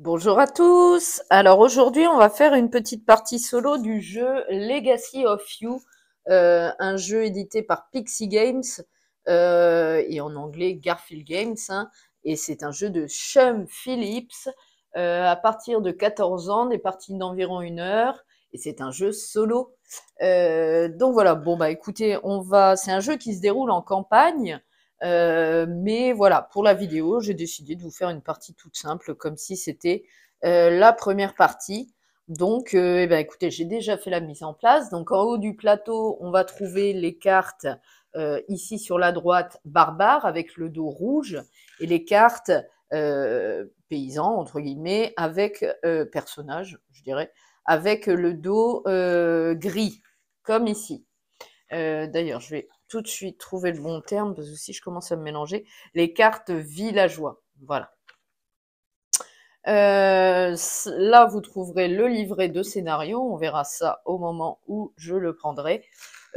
Bonjour à tous. Alors aujourd'hui, on va faire une petite partie solo du jeu Legacy of You, un jeu édité par Pixie Games et en anglais Garfield Games, hein. Et c'est un jeu de Chum Phillips à partir de 14 ans, des parties d'environ 1 heure. Et c'est un jeu solo. Donc voilà. Bon bah écoutez, c'est un jeu qui se déroule en campagne. Mais voilà, pour la vidéo, j'ai décidé de vous faire une partie toute simple, comme si c'était la première partie. Donc, eh ben, écoutez, j'ai déjà fait la mise en place. Donc, en haut du plateau, on va trouver les cartes ici sur la droite, barbare, avec le dos rouge, et les cartes paysans, entre guillemets, avec personnages, je dirais, avec le dos gris, comme ici. D'ailleurs, je vais tout de suite trouver le bon terme, parce que si je commence à me mélanger, les cartes villageois. Voilà. Là, vous trouverez le livret de scénario. On verra ça au moment où je le prendrai.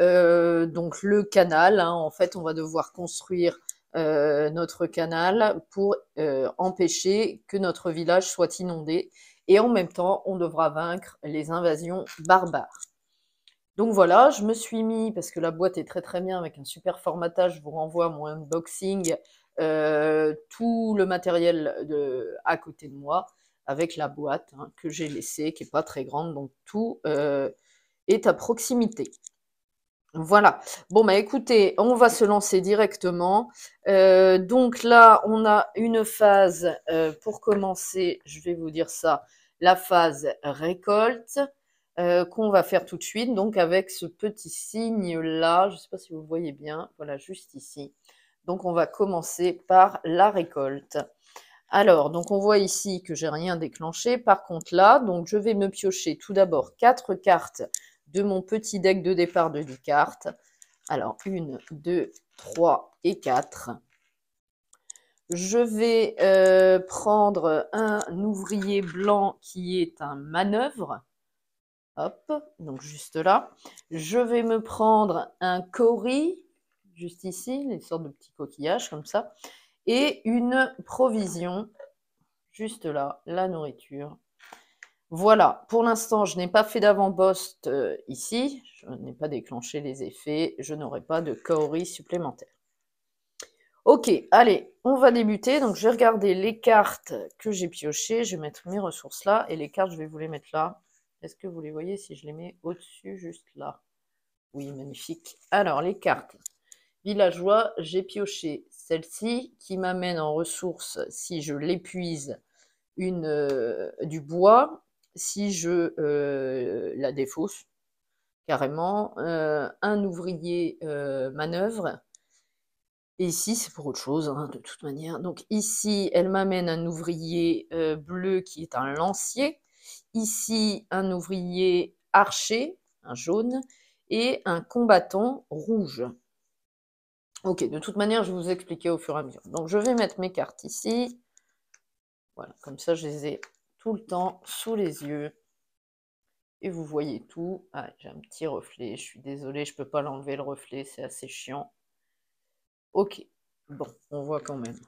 Donc, le canal, hein, en fait, on va devoir construire notre canal pour empêcher que notre village soit inondé. Et en même temps, on devra vaincre les invasions barbares. Donc voilà, je me suis mis, parce que la boîte est très très bien avec un super formatage, je vous renvoie à mon unboxing, tout le matériel à côté de moi, avec la boîte hein, que j'ai laissée, qui n'est pas très grande, donc tout est à proximité. Voilà. Bon, bah écoutez, on va se lancer directement. Donc là, on a une phase, pour commencer, je vais vous dire ça, la phase récolte, qu'on va faire tout de suite, donc avec ce petit signe-là, je ne sais pas si vous voyez bien, voilà, juste ici. Donc on va commencer par la récolte. Alors, donc on voit ici que j'ai rien déclenché. Par contre là, donc je vais me piocher tout d'abord 4 cartes de mon petit deck de départ de 10 cartes. Alors, 1, 2, 3 et 4. Je vais prendre un ouvrier blanc qui est un manœuvre. Hop, donc juste là. Je vais me prendre un cori, juste ici, une sorte de petits coquillages comme ça. Et une provision, juste là, la nourriture. Voilà, pour l'instant, je n'ai pas fait d'avant-poste ici, je n'ai pas déclenché les effets, je n'aurai pas de kaori supplémentaire. Ok, allez, on va débuter. Donc, je vais regarder les cartes que j'ai piochées, je vais mettre mes ressources là, et les cartes, je vais vous les mettre là. Est-ce que vous les voyez si je les mets au-dessus, juste là? Oui, magnifique. Alors, les cartes. Villageois, j'ai pioché celle-ci qui m'amène en ressources si je l'épuise du bois, si je la défausse carrément, un ouvrier manœuvre. Et ici, c'est pour autre chose, hein, de toute manière. Donc ici, elle m'amène un ouvrier bleu qui est un lancier. Ici, un ouvrier archer, un jaune, et un combattant rouge. Ok, de toute manière, je vais vous expliquer au fur et à mesure. Donc je vais mettre mes cartes ici. Voilà, comme ça, je les ai tout le temps sous les yeux. Et vous voyez tout. Ah, j'ai un petit reflet, je suis désolée, je ne peux pas l'enlever le reflet, c'est assez chiant. Ok, bon, on voit quand même.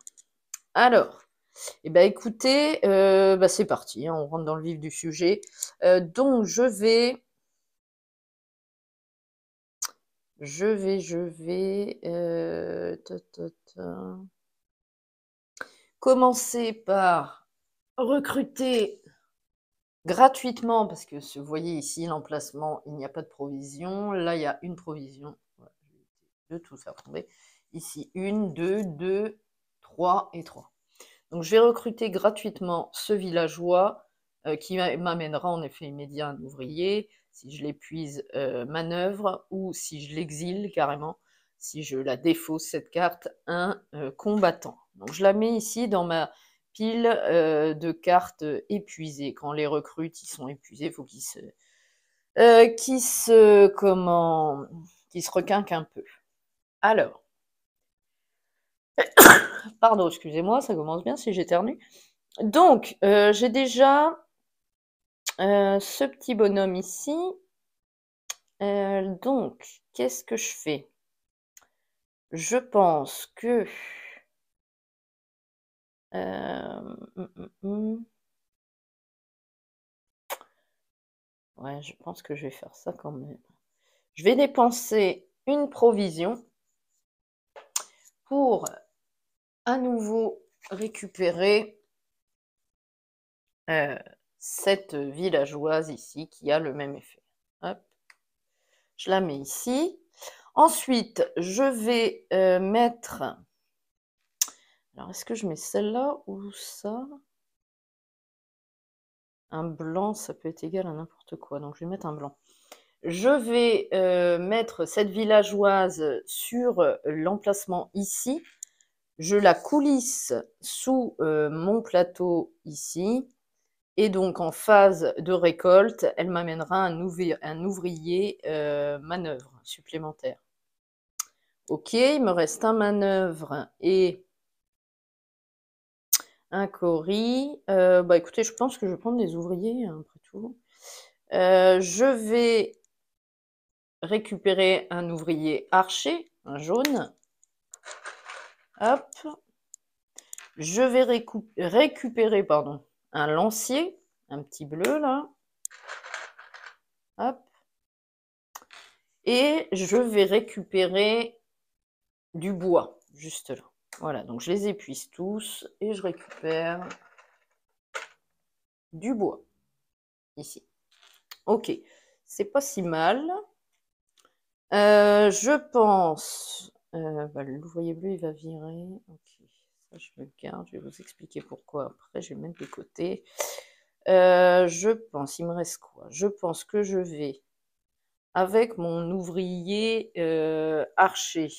Alors, eh ben, écoutez, bah, c'est parti, hein, on rentre dans le vif du sujet. Donc, je vais commencer par recruter gratuitement, parce que vous voyez ici l'emplacement, il n'y a pas de provision. Là, il y a une provision. Voilà, je vais de tout faire tomber. Ici, 1, 2, 2, 3 et 3. Donc, je vais recruter gratuitement ce villageois qui m'amènera en effet immédiat un ouvrier. Si je l'épuise, manœuvre, ou si je l'exile carrément, si je la défausse cette carte, un combattant. Donc, je la mets ici dans ma pile de cartes épuisées. Quand les recrutes ils sont épuisés, il faut qu'ils se requinquent un peu. Alors, pardon, excusez-moi, ça commence bien si j'éternue. Donc, j'ai déjà ce petit bonhomme ici. Donc, qu'est-ce que je fais? Je pense que Ouais, je pense que je vais faire ça quand même. Je vais dépenser une provision pour à nouveau récupérer cette villageoise ici qui a le même effet. Hop, je la mets ici. Ensuite, je vais mettre... Alors, est-ce que je mets celle-là ou ça? Un blanc, ça peut être égal à n'importe quoi, donc je vais mettre un blanc. Je vais mettre cette villageoise sur l'emplacement ici. Je la coulisse sous mon plateau ici. Et donc, en phase de récolte, elle m'amènera un ouvrier manœuvre supplémentaire. Ok, il me reste un manœuvre et un coris. Bah écoutez, je pense que je vais prendre des ouvriers, hein, après tout. Je vais récupérer un ouvrier archer, un jaune. Hop. Je vais récupérer pardon, un lancier, un petit bleu là. Hop. Et je vais récupérer du bois, juste là. Voilà, donc je les épuise tous et je récupère du bois, ici. Ok, c'est pas si mal. Je pense... bah, l'ouvrier bleu, il va virer. Ok, ça je le garde, je vais vous expliquer pourquoi après, je vais le mettre de côté. Je pense, il me reste quoi? Je pense que je vais, avec mon ouvrier archer,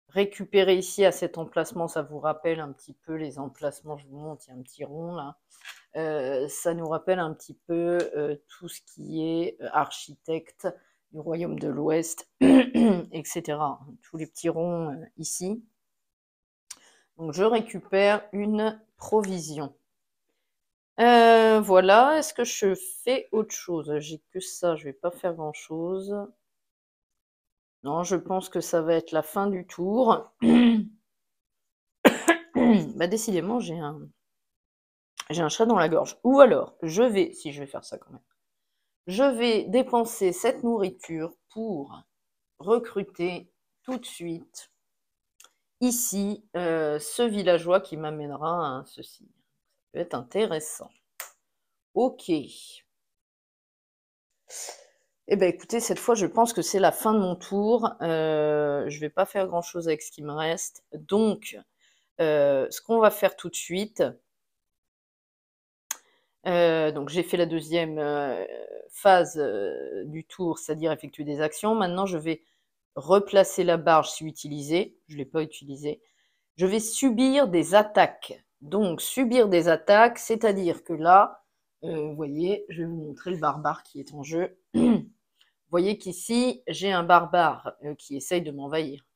récupérer ici à cet emplacement, ça vous rappelle un petit peu les emplacements, je vous montre, il y a un petit rond là. Ça nous rappelle un petit peu tout ce qui est architecte du Royaume de l'Ouest, etc. Tous les petits ronds ici. Donc je récupère une provision. Voilà, est-ce que je fais autre chose? J'ai que ça, je vais pas faire grand-chose. Non, je pense que ça va être la fin du tour. Bah décidément, j'ai un chat dans la gorge. Ou alors, je vais, si je vais faire ça quand même, je vais dépenser cette nourriture pour recruter tout de suite ici ce villageois qui m'amènera à ceci. Ça peut être intéressant. Ok. Eh bien, écoutez, cette fois, je pense que c'est la fin de mon tour. Je ne vais pas faire grand-chose avec ce qui me reste. Donc, ce qu'on va faire tout de suite, donc j'ai fait la deuxième phase du tour, c'est-à-dire effectuer des actions. Maintenant, je vais replacer la barre, je suis utilisée, je ne l'ai pas utilisée. Je vais subir des attaques. Donc, subir des attaques, c'est-à-dire que là, vous voyez, je vais vous montrer le barbare qui est en jeu. Vous voyez qu'ici, j'ai un barbare qui essaye de m'envahir.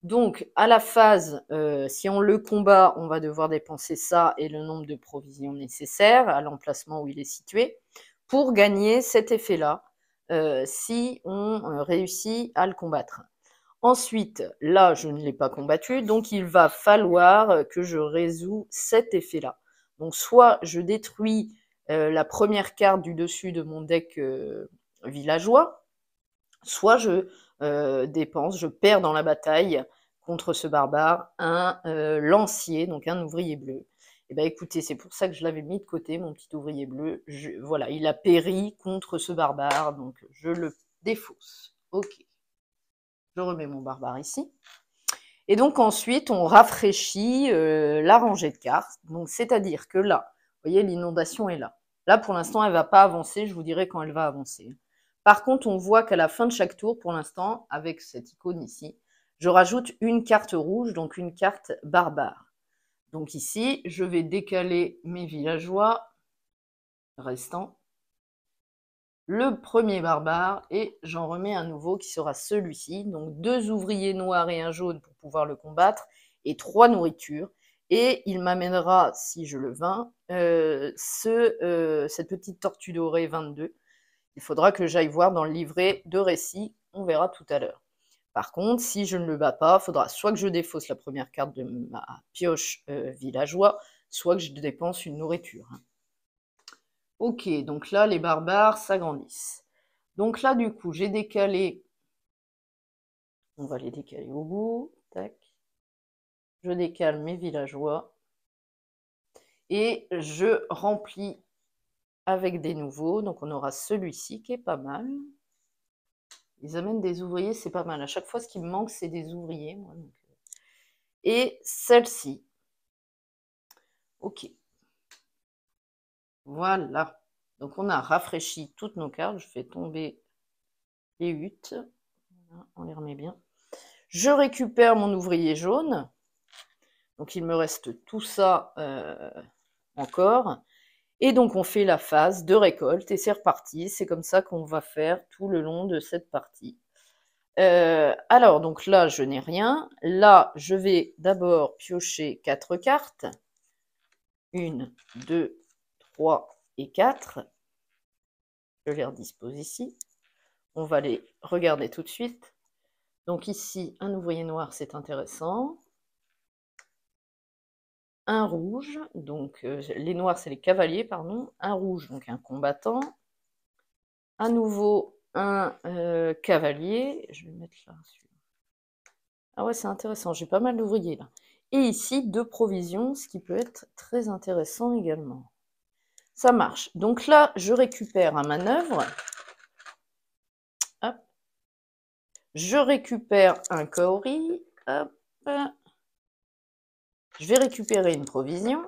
Donc, à la phase, si on le combat, on va devoir dépenser ça et le nombre de provisions nécessaires à l'emplacement où il est situé pour gagner cet effet-là, si on réussit à le combattre. Ensuite, là, je ne l'ai pas combattu, donc il va falloir que je résous cet effet-là. Donc, soit je détruis la première carte du dessus de mon deck villageois, soit je dépense, je perds dans la bataille contre ce barbare un lancier, donc un ouvrier bleu. Et bien écoutez, c'est pour ça que je l'avais mis de côté, mon petit ouvrier bleu. Voilà, il a péri contre ce barbare, donc je le défausse. Ok, je remets mon barbare ici. Et donc ensuite, on rafraîchit la rangée de cartes. Donc c'est-à-dire que là, vous voyez, l'inondation est là. Là, pour l'instant, elle ne va pas avancer. Je vous dirai quand elle va avancer. Par contre, on voit qu'à la fin de chaque tour, pour l'instant, avec cette icône ici, je rajoute une carte rouge, donc une carte barbare. Donc ici, je vais décaler mes villageois restants. Le premier barbare et j'en remets un nouveau qui sera celui-ci. Donc 2 ouvriers noirs et un jaune pour pouvoir le combattre et 3 nourritures. Et il m'amènera, si je le vains, cette petite tortue dorée 22. Il faudra que j'aille voir dans le livret de récit, on verra tout à l'heure. Par contre, si je ne le bats pas, il faudra soit que je défausse la première carte de ma pioche villageois, soit que je dépense une nourriture. Ok, donc là, les barbares s'agrandissent. Donc là, du coup, j'ai décalé. On va les décaler au bout. Tac. Je décale mes villageois. Et je remplis avec des nouveaux. Donc on aura celui-ci qui est pas mal. Ils amènent des ouvriers, c'est pas mal. À chaque fois, ce qui me manque, c'est des ouvriers. Moi, donc. Et celle-ci. Ok. Voilà. Donc on a rafraîchi toutes nos cartes. Je fais tomber les huttes. Voilà, on les remet bien. Je récupère mon ouvrier jaune. Donc il me reste tout ça encore. Et donc on fait la phase de récolte et c'est reparti. C'est comme ça qu'on va faire tout le long de cette partie. Alors donc là je n'ai rien. Là je vais d'abord piocher 4 cartes. 1, 2, 3 et 4. Je les redispose ici. On va les regarder tout de suite. Donc ici, un ouvrier noir, c'est intéressant. Un rouge, donc les noirs, c'est les cavaliers, pardon. Un rouge, donc un combattant. À nouveau, un cavalier. Je vais le mettre là. Ah ouais, c'est intéressant, j'ai pas mal d'ouvriers là. Et ici, 2 provisions, ce qui peut être très intéressant également. Ça marche. Donc là, je récupère un manœuvre. Hop. Je récupère un kaori. Hop. Je vais récupérer une provision.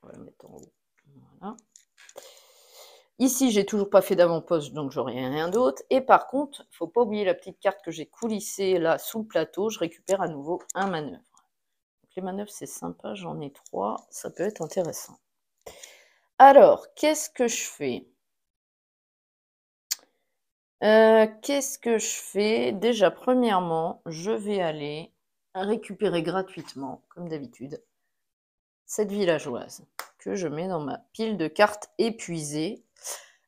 On va la mettre en haut. Voilà. Ici, j'ai toujours pas fait d'avant-poste, donc j'aurai rien d'autre. Et par contre, il ne faut pas oublier la petite carte que j'ai coulissée là sous le plateau. Je récupère à nouveau un manœuvre. Donc, les manœuvres, c'est sympa, j'en ai 3. Ça peut être intéressant. Alors, qu'est-ce que je fais? Qu'est-ce que je fais? Déjà, premièrement, je vais aller récupérer gratuitement, comme d'habitude, cette villageoise que je mets dans ma pile de cartes épuisées.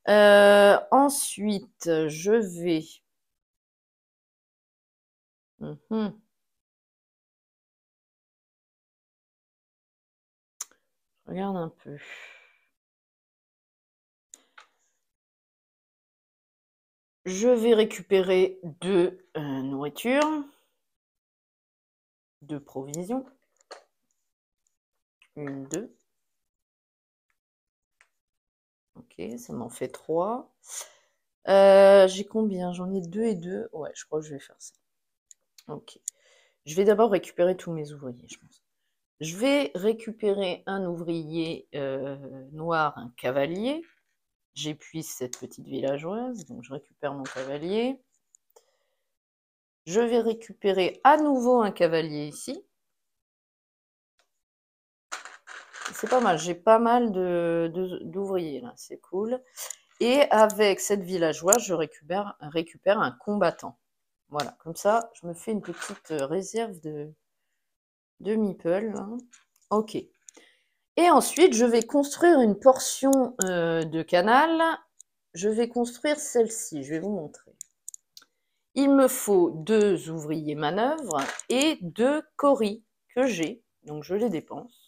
Ensuite, je vais... Regarde un peu. Je vais récupérer 2 nourritures, 2 provisions. 1, 2. Ok, ça m'en fait 3. J'ai combien? J'en ai 2 et 2. Ouais, je crois que je vais faire ça. Ok. Je vais d'abord récupérer tous mes ouvriers, je pense. Je vais récupérer un ouvrier noir, un cavalier. J'épuise cette petite villageoise, donc je récupère mon cavalier. Je vais récupérer à nouveau un cavalier ici. C'est pas mal, j'ai pas mal d'ouvriers là, c'est cool. Et avec cette villageoise, je récupère un combattant. Voilà, comme ça, je me fais une petite réserve de meeple. Hein. Ok. Et ensuite, je vais construire une portion de canal. Je vais construire celle-ci, je vais vous montrer. Il me faut 2 ouvriers manœuvres et 2 coris que j'ai, donc je les dépense.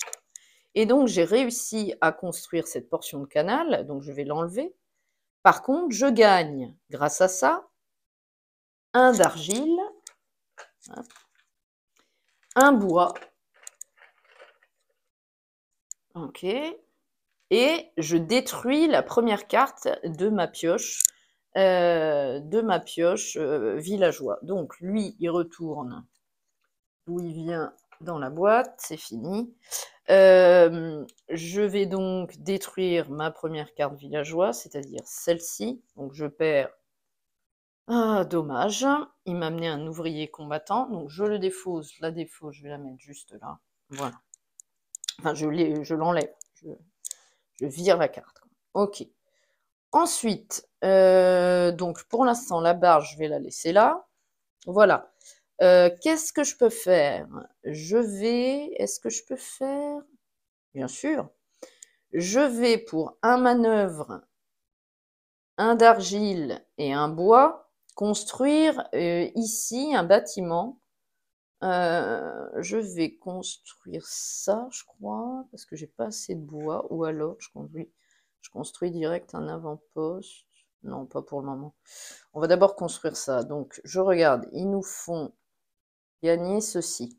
Et donc, j'ai réussi à construire cette portion de canal, donc je vais l'enlever. Par contre, je gagne, grâce à ça, un d'argile, un bois, ok, et je détruis la première carte de ma pioche, villageois. Donc, lui, il retourne d'où il vient dans la boîte, c'est fini. Je vais donc détruire ma première carte villageois, c'est-à-dire celle-ci. Donc je perds. Ah, dommage. Il m'a amené un ouvrier combattant. Donc je le défausse, je la défausse, je vais la mettre juste là. Voilà. Enfin, je l'enlève. Je vire la carte. Ok. Ensuite, donc pour l'instant, la barre, je vais la laisser là. Voilà. Qu'est-ce que je peux faire? Est-ce que je peux faire? Bien sûr. Je vais pour un manœuvre, un d'argile et un bois, construire ici un bâtiment Je vais construire ça, je crois, parce que j'ai pas assez de bois, ou alors je construis direct un avant-poste. Non, pas pour le moment. On va d'abord construire ça. Donc, je regarde, ils nous font gagner ceci.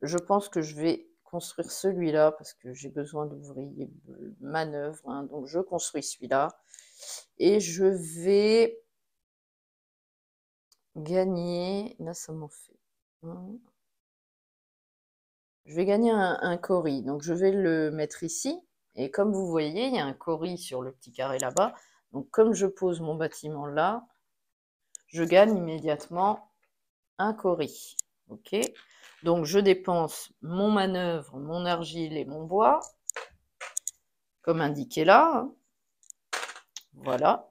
Je pense que je vais construire celui-là, parce que j'ai besoin d'ouvriers de manœuvre, hein. Donc, je construis celui-là. Et je vais gagner... Là, ça m'en fait... Je vais gagner un cori, donc je vais le mettre ici. Et comme vous voyez, il y a un cori sur le petit carré là-bas. Donc comme je pose mon bâtiment là, je gagne immédiatement un cori. Ok. Donc je dépense mon manœuvre, mon argile et mon bois, comme indiqué là, hein. Voilà.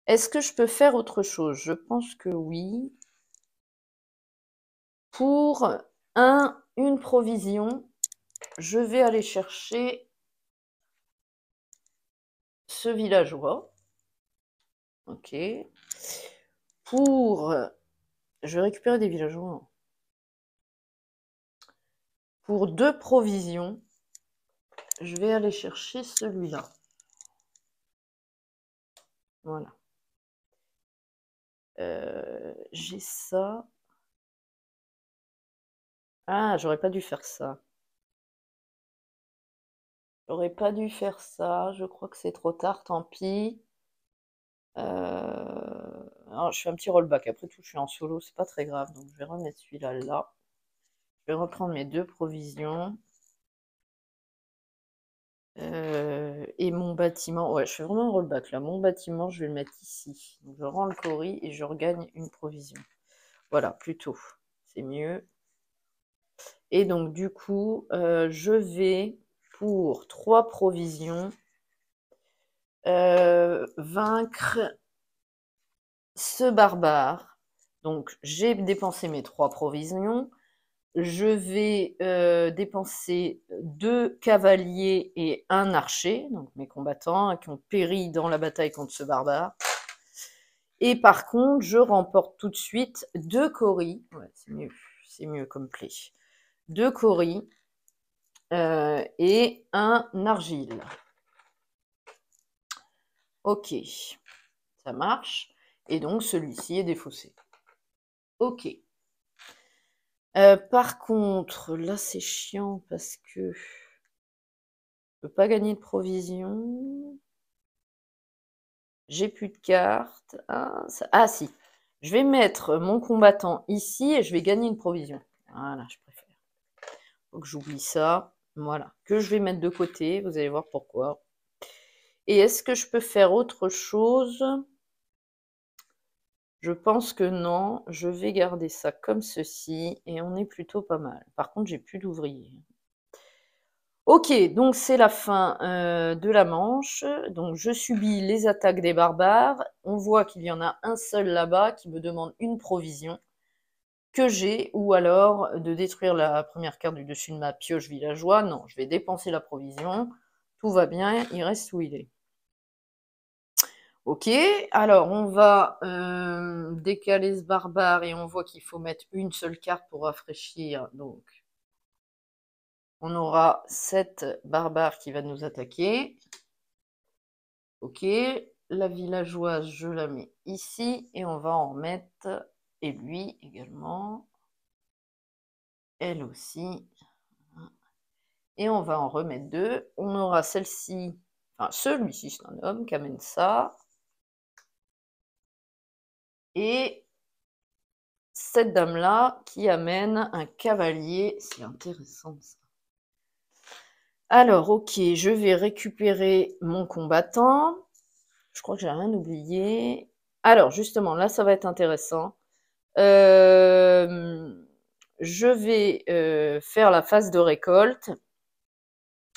Est-ce que je peux faire autre chose? Je pense que oui. Pour une provision, je vais aller chercher ce villageois. Ok. Je vais récupérer des villageois. Pour 2 provisions, je vais aller chercher celui-là. Voilà. J'ai ça. Ah, j'aurais pas dû faire ça. J'aurais pas dû faire ça. Je crois que c'est trop tard, tant pis. Alors, je fais un petit rollback. Après tout, je suis en solo, c'est pas très grave. Donc, je vais remettre celui-là là. Je vais reprendre mes 2 provisions. Et mon bâtiment, ouais, je fais vraiment un rollback là. Mon bâtiment, je vais le mettre ici. Donc, je rends le cori et je regagne une provision. Voilà, plutôt. C'est mieux. Et donc, du coup, je vais, pour 3 provisions, vaincre ce barbare. Donc, j'ai dépensé mes 3 provisions. Je vais dépenser 2 cavaliers et un archer, donc mes combattants, qui ont péri dans la bataille contre ce barbare. Et par contre, je remporte tout de suite 2 coris. Ouais, c'est mieux comme play. 2 coris et un argile. Ok, ça marche. Et donc, celui-ci est défaussé. Ok. Par contre, là, c'est chiant parce que je peux pas gagner de provisions. J'ai plus de cartes. Ah, si. Je vais mettre mon combattant ici et je vais gagner une provision. Voilà, je préfère. Faut que j'oublie ça. Voilà. Que je vais mettre de côté. Vous allez voir pourquoi. Et est-ce que je peux faire autre chose? Je pense que non. Je vais garder ça comme ceci et on est plutôt pas mal. Par contre, j'ai plus d'ouvriers. Ok, donc c'est la fin de la manche. Donc je subis les attaques des barbares. On voit qu'il y en a un seul là-bas qui me demande une provision que j'ai, ou alors de détruire la première carte du dessus de ma pioche villageois. Non, je vais dépenser la provision. Tout va bien, il reste où il est. Ok, alors on va décaler ce barbare et on voit qu'il faut mettre une seule carte pour rafraîchir. Donc on aura 7 barbares qui va nous attaquer. Ok, la villageoise, je la mets ici et on va en mettre, et lui également, elle aussi. Et on va en remettre 2. On aura celle-ci, enfin celui-ci, c'est un homme qui amène ça. Et cette dame-là qui amène un cavalier. C'est intéressant ça. Alors, ok, je vais récupérer mon combattant. Je crois que j'ai rien oublié. Alors, justement, là, ça va être intéressant. Je vais faire la phase de récolte.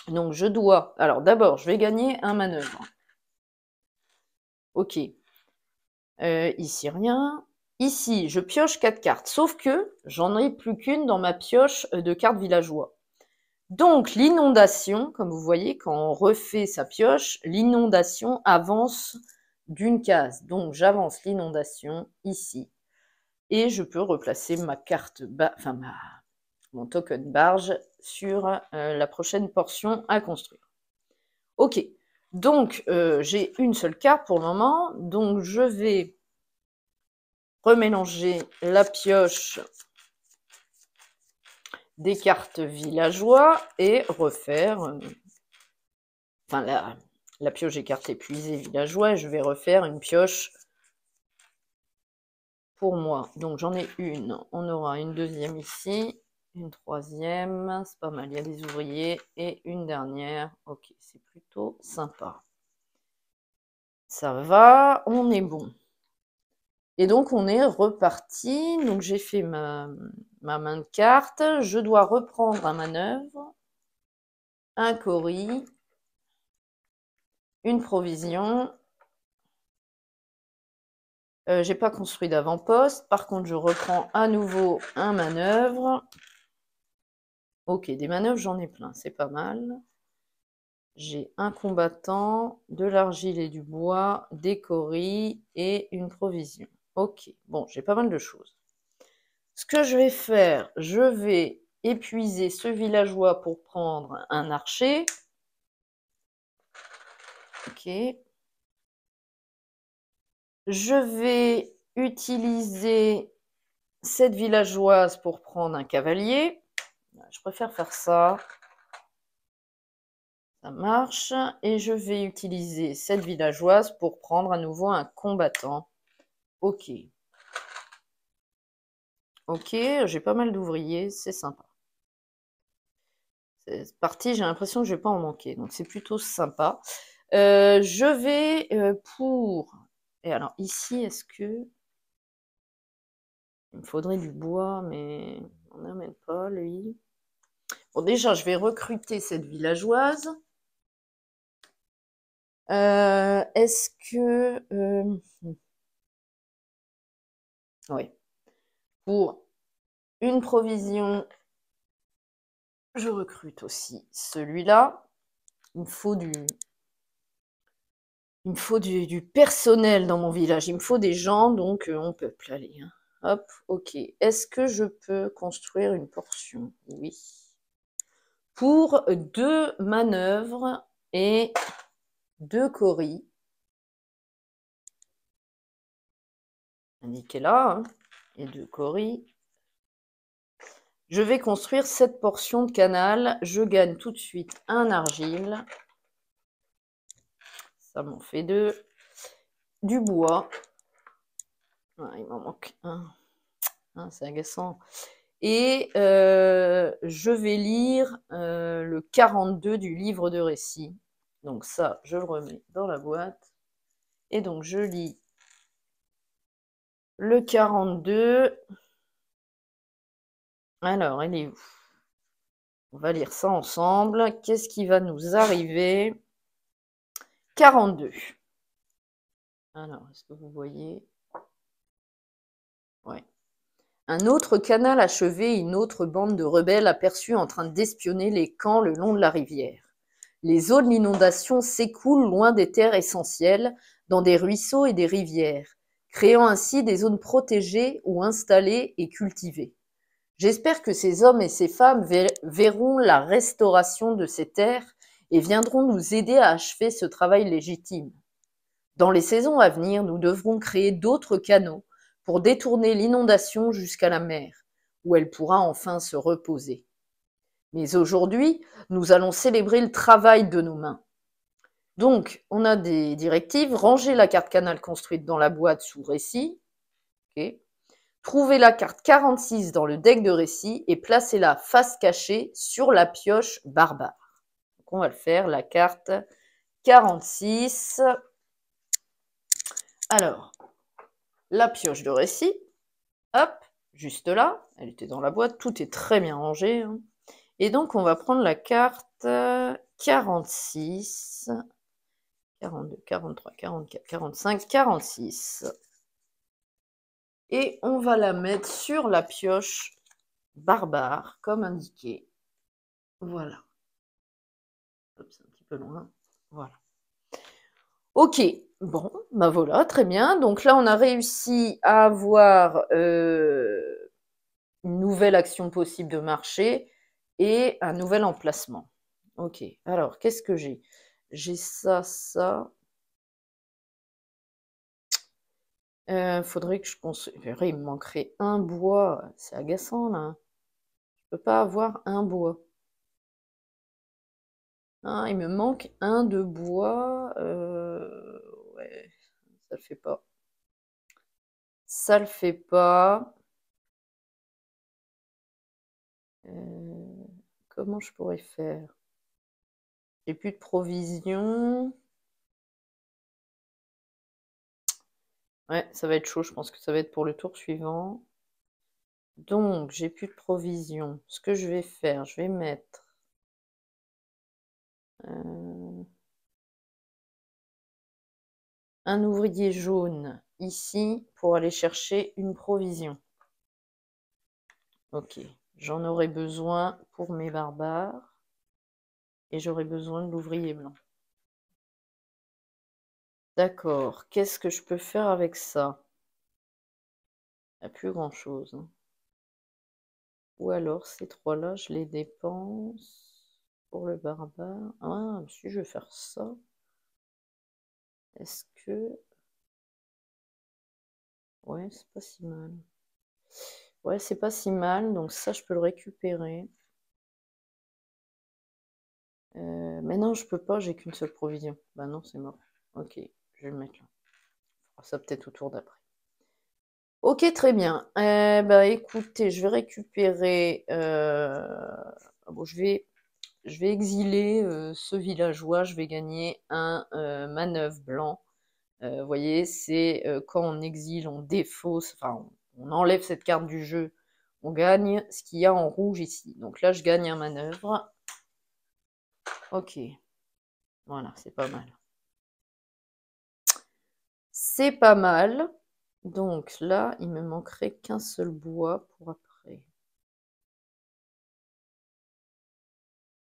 Donc, je dois... Alors, d'abord, je vais gagner un manœuvre. Ok. Ici, rien. Ici, je pioche 4 cartes. Sauf que j'en ai plus qu'une dans ma pioche de cartes villageois. Donc, l'inondation, comme vous voyez, quand on refait sa pioche, l'inondation avance d'une case. Donc, j'avance l'inondation ici. et je peux replacer ma carte, enfin mon token barge sur la prochaine portion à construire. Ok, donc j'ai une seule carte pour le moment, donc je vais remélanger la pioche des cartes villageois et refaire, enfin la pioche des cartes épuisées villageois, et je vais refaire une pioche pour moi. Donc j'en ai une, on aura une deuxième ici, une troisième, c'est pas mal, il y a des ouvriers, et une dernière. Ok, c'est plutôt sympa. Ça va, on est bon. Et donc on est reparti, donc j'ai fait ma main de carte, je dois reprendre un manœuvre, un cori, une provision. J'ai pas construit d'avant-poste, par contre je reprends à nouveau un manœuvre. Ok, des manœuvres j'en ai plein, c'est pas mal. J'ai un combattant, de l'argile et du bois, des coris et une provision. Ok, bon, j'ai pas mal de choses. Ce que je vais faire, je vais épuiser ce villageois pour prendre un archer. Ok. Je vais utiliser cette villageoise pour prendre un cavalier. Je préfère faire ça. Ça marche. Et je vais utiliser cette villageoise pour prendre à nouveau un combattant. Ok. Ok, j'ai pas mal d'ouvriers, c'est sympa. C'est parti, j'ai l'impression que je vais pas en manquer, donc c'est plutôt sympa. Je vais pour... Et alors ici, est-ce que... Il me faudrait du bois, mais on n'amène pas, lui. Bon, déjà, je vais recruter cette villageoise. Est-ce que... Oui. Pour une provision, je recrute aussi celui-là. Il me faut du personnel dans mon village. Il me faut des gens, donc on peuple. Allez, hein. Hop, ok. Est-ce que je peux construire une portion? Oui. Pour 2 manœuvres et 2 coris. Indiqué là, hein, et 2 coris. Je vais construire cette portion de canal. Je gagne tout de suite un argile. Ça m'en fait 2. Du bois. Ah, il m'en manque un. Ah, c'est agaçant. Et je vais lire le 42 du livre de récit. Donc ça, je le remets dans la boîte. Et donc je lis le 42. Alors, elle est où? On va lire ça ensemble. Qu'est-ce qui va nous arriver? 42. Alors, est-ce que vous voyez? Ouais. Un autre canal achevé, une autre bande de rebelles aperçus en train d'espionner les camps le long de la rivière. Les eaux de l'inondation s'écoulent loin des terres essentielles, dans des ruisseaux et des rivières, créant ainsi des zones protégées ou installées et cultivées. J'espère que ces hommes et ces femmes verront la restauration de ces terres et viendront nous aider à achever ce travail légitime. Dans les saisons à venir, nous devrons créer d'autres canaux pour détourner l'inondation jusqu'à la mer, où elle pourra enfin se reposer. Mais aujourd'hui, nous allons célébrer le travail de nos mains. Donc, on a des directives. Ranger la carte canal construite dans la boîte sous récit. Okay. Trouver la carte 46 dans le deck de récit et placer la face cachée sur la pioche barbare. Donc, on va le faire, la carte 46. Alors, la pioche de récit. Hop, juste là. Elle était dans la boîte. Tout est très bien rangé. Hein. Et donc, on va prendre la carte 46. 42, 43, 44, 45, 46. Et on va la mettre sur la pioche barbare, comme indiqué. Voilà. Hop, c'est un petit peu loin. Voilà. Ok, Bon, bah voilà, très bien. Donc là, on a réussi à avoir une nouvelle action possible de marché et un nouvel emplacement. Ok, alors qu'est-ce que j'ai? J'ai ça, ça. Faudrait que je construise. Il me manquerait un bois. C'est agaçant là. Je peux pas avoir un bois. Ah, il me manque un de bois. Ouais, ça le fait pas. Ça le fait pas. Euh, comment je pourrais faire? J'ai plus de provisions. Ouais, ça va être chaud. Je pense que ça va être pour le tour suivant. Donc, j'ai plus de provisions. Ce que je vais faire, je vais mettre euh, un ouvrier jaune ici pour aller chercher une provision. Ok, j'en aurai besoin pour mes barbares et j'aurai besoin de l'ouvrier blanc. D'accord, qu'est-ce que je peux faire avec ça? Il n'y a plus grand-chose, hein. Ou alors, ces trois-là, je les dépense pour le barbare. Ah, si je vais faire ça, est-ce que... Ouais, c'est pas si mal. Ouais, c'est pas si mal, donc ça, je peux le récupérer. Mais non, je peux pas, j'ai qu'une seule provision. Bah non, c'est mort. Ok, je vais le mettre là. On fera ça peut-être au tour d'après. Ok, très bien. Bah écoutez, je vais récupérer... bon, je vais exiler ce villageois, je vais gagner un manœuvre blanc. Vous voyez, c'est quand on exile, on défausse, enfin, on enlève cette carte du jeu, on gagne ce qu'il y a en rouge ici. Donc là, je gagne un manœuvre. Ok, voilà, c'est pas mal. C'est pas mal. Donc là, il me manquerait qu'un seul bois pour après.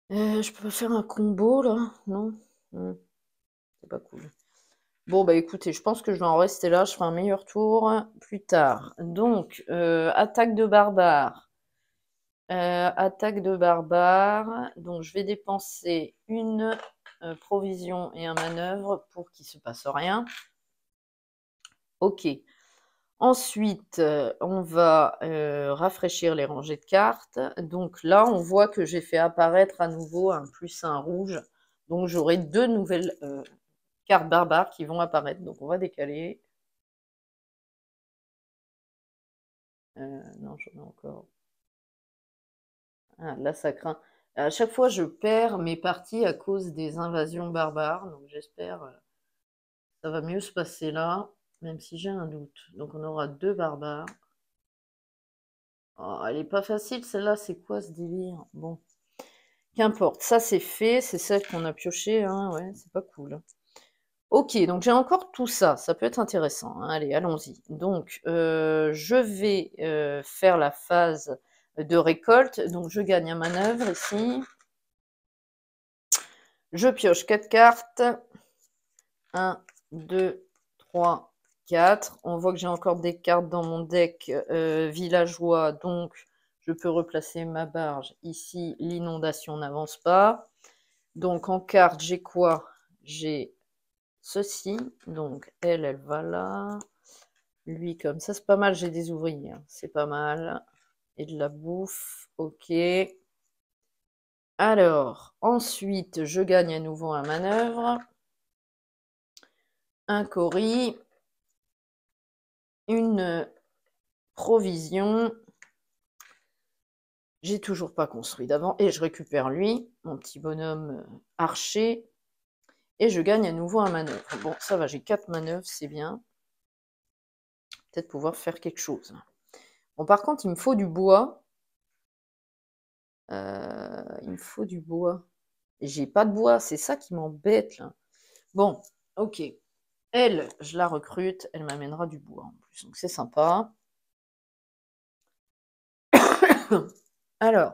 Je peux pas faire un combo là? Non? C'est pas cool. Bon, bah écoutez, je pense que je vais en rester là. Je ferai un meilleur tour plus tard. Donc, attaque de barbare. Attaque de barbare. Donc, je vais dépenser une provision et un manœuvre pour qu'il se passe rien. Ok. Ensuite, on va rafraîchir les rangées de cartes. Donc là, on voit que j'ai fait apparaître à nouveau un +1 rouge. Donc j'aurai deux nouvelles cartes barbares qui vont apparaître. Donc on va décaler. Non, j'en ai encore. Ah, là, ça craint. À chaque fois, je perds mes parties à cause des invasions barbares. Donc j'espère que ça va mieux se passer là, même si j'ai un doute. Donc on aura deux barbares. Oh, elle est pas facile celle-là. C'est quoi ce délire? Bon. Qu'importe, ça c'est fait, c'est celle qu'on a piochée, hein, ouais, c'est pas cool. Ok, donc j'ai encore tout ça, ça peut être intéressant, hein. Allez, allons-y. Donc, je vais faire la phase de récolte, donc je gagne un manœuvre ici. Je pioche 4 cartes. 1, 2, 3, 4. On voit que j'ai encore des cartes dans mon deck villageois, donc je peux replacer ma barge ici, l'inondation n'avance pas. Donc en carte, j'ai quoi? J'ai ceci. Donc elle va là. Lui comme ça, c'est pas mal. J'ai des ouvriers, hein. C'est pas mal. Et de la bouffe. Ok. Alors, ensuite, je gagne à nouveau un manœuvre. Un coris. Une provision. J'ai toujours pas construit d'avant. Et je récupère lui, mon petit bonhomme archer. Et je gagne à nouveau un manœuvre. Bon, ça va, j'ai 4 manœuvres, c'est bien. Peut-être pouvoir faire quelque chose. Bon, par contre, il me faut du bois. Il me faut du bois. J'ai pas de bois, c'est ça qui m'embête là. Bon, ok. Elle, je la recrute, elle m'amènera du bois en plus, donc c'est sympa. Alors,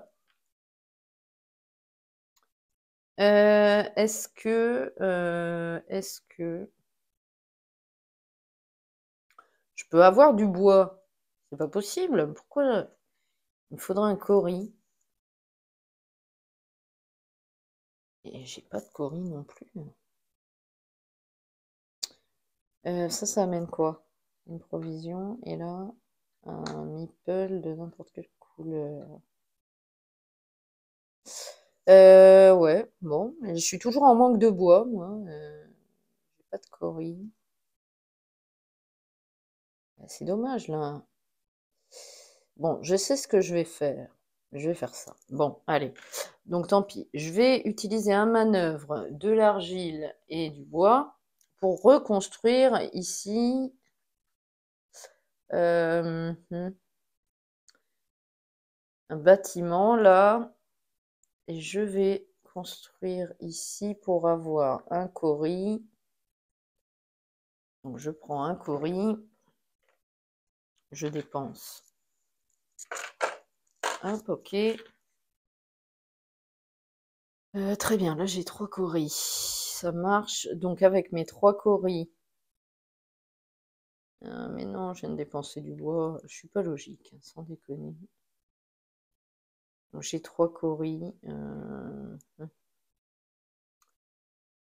est-ce que peux avoir du bois. C'est pas possible. Pourquoi il me faudra un cori? Et j'ai pas de cori non plus. Ça amène quoi? Une provision. Et là, un meeple de n'importe quelle couleur. Ouais, bon. Je suis toujours en manque de bois, moi. J'ai pas de cori. C'est dommage, là. Bon, je sais ce que je vais faire. Je vais faire ça. Bon, allez. Donc, tant pis. Je vais utiliser un manœuvre de l'argile et du bois pour reconstruire ici un bâtiment, là. Et je vais construire ici pour avoir un cori. Donc, je prends un cori. Je dépense. Hop, ok. Très bien, là j'ai 3 coris. Ça marche. Donc avec mes 3 coris. Mais non, je viens de dépenser du bois. Je suis pas logique, hein, sans déconner. Donc j'ai 3 coris.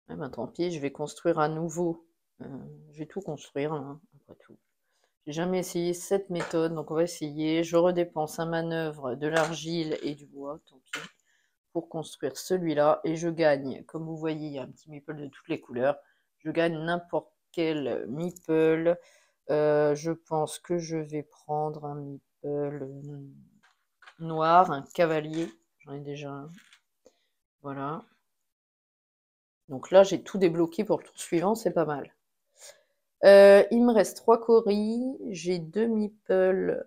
Ah ben tant pis, je vais construire à nouveau. Je vais tout construire, hein, après tout. J'ai jamais essayé cette méthode, donc on va essayer. Je redépense un manœuvre de l'argile et du bois, tant pis, pour construire celui-là. Et je gagne, comme vous voyez, il y a un petit meeple de toutes les couleurs. Je gagne n'importe quel meeple. Je pense que je vais prendre un meeple noir, un cavalier. J'en ai déjà un. Voilà. Donc là, j'ai tout débloqué pour le tour suivant, c'est pas mal. Il me reste 3 coris, j'ai 2 meeples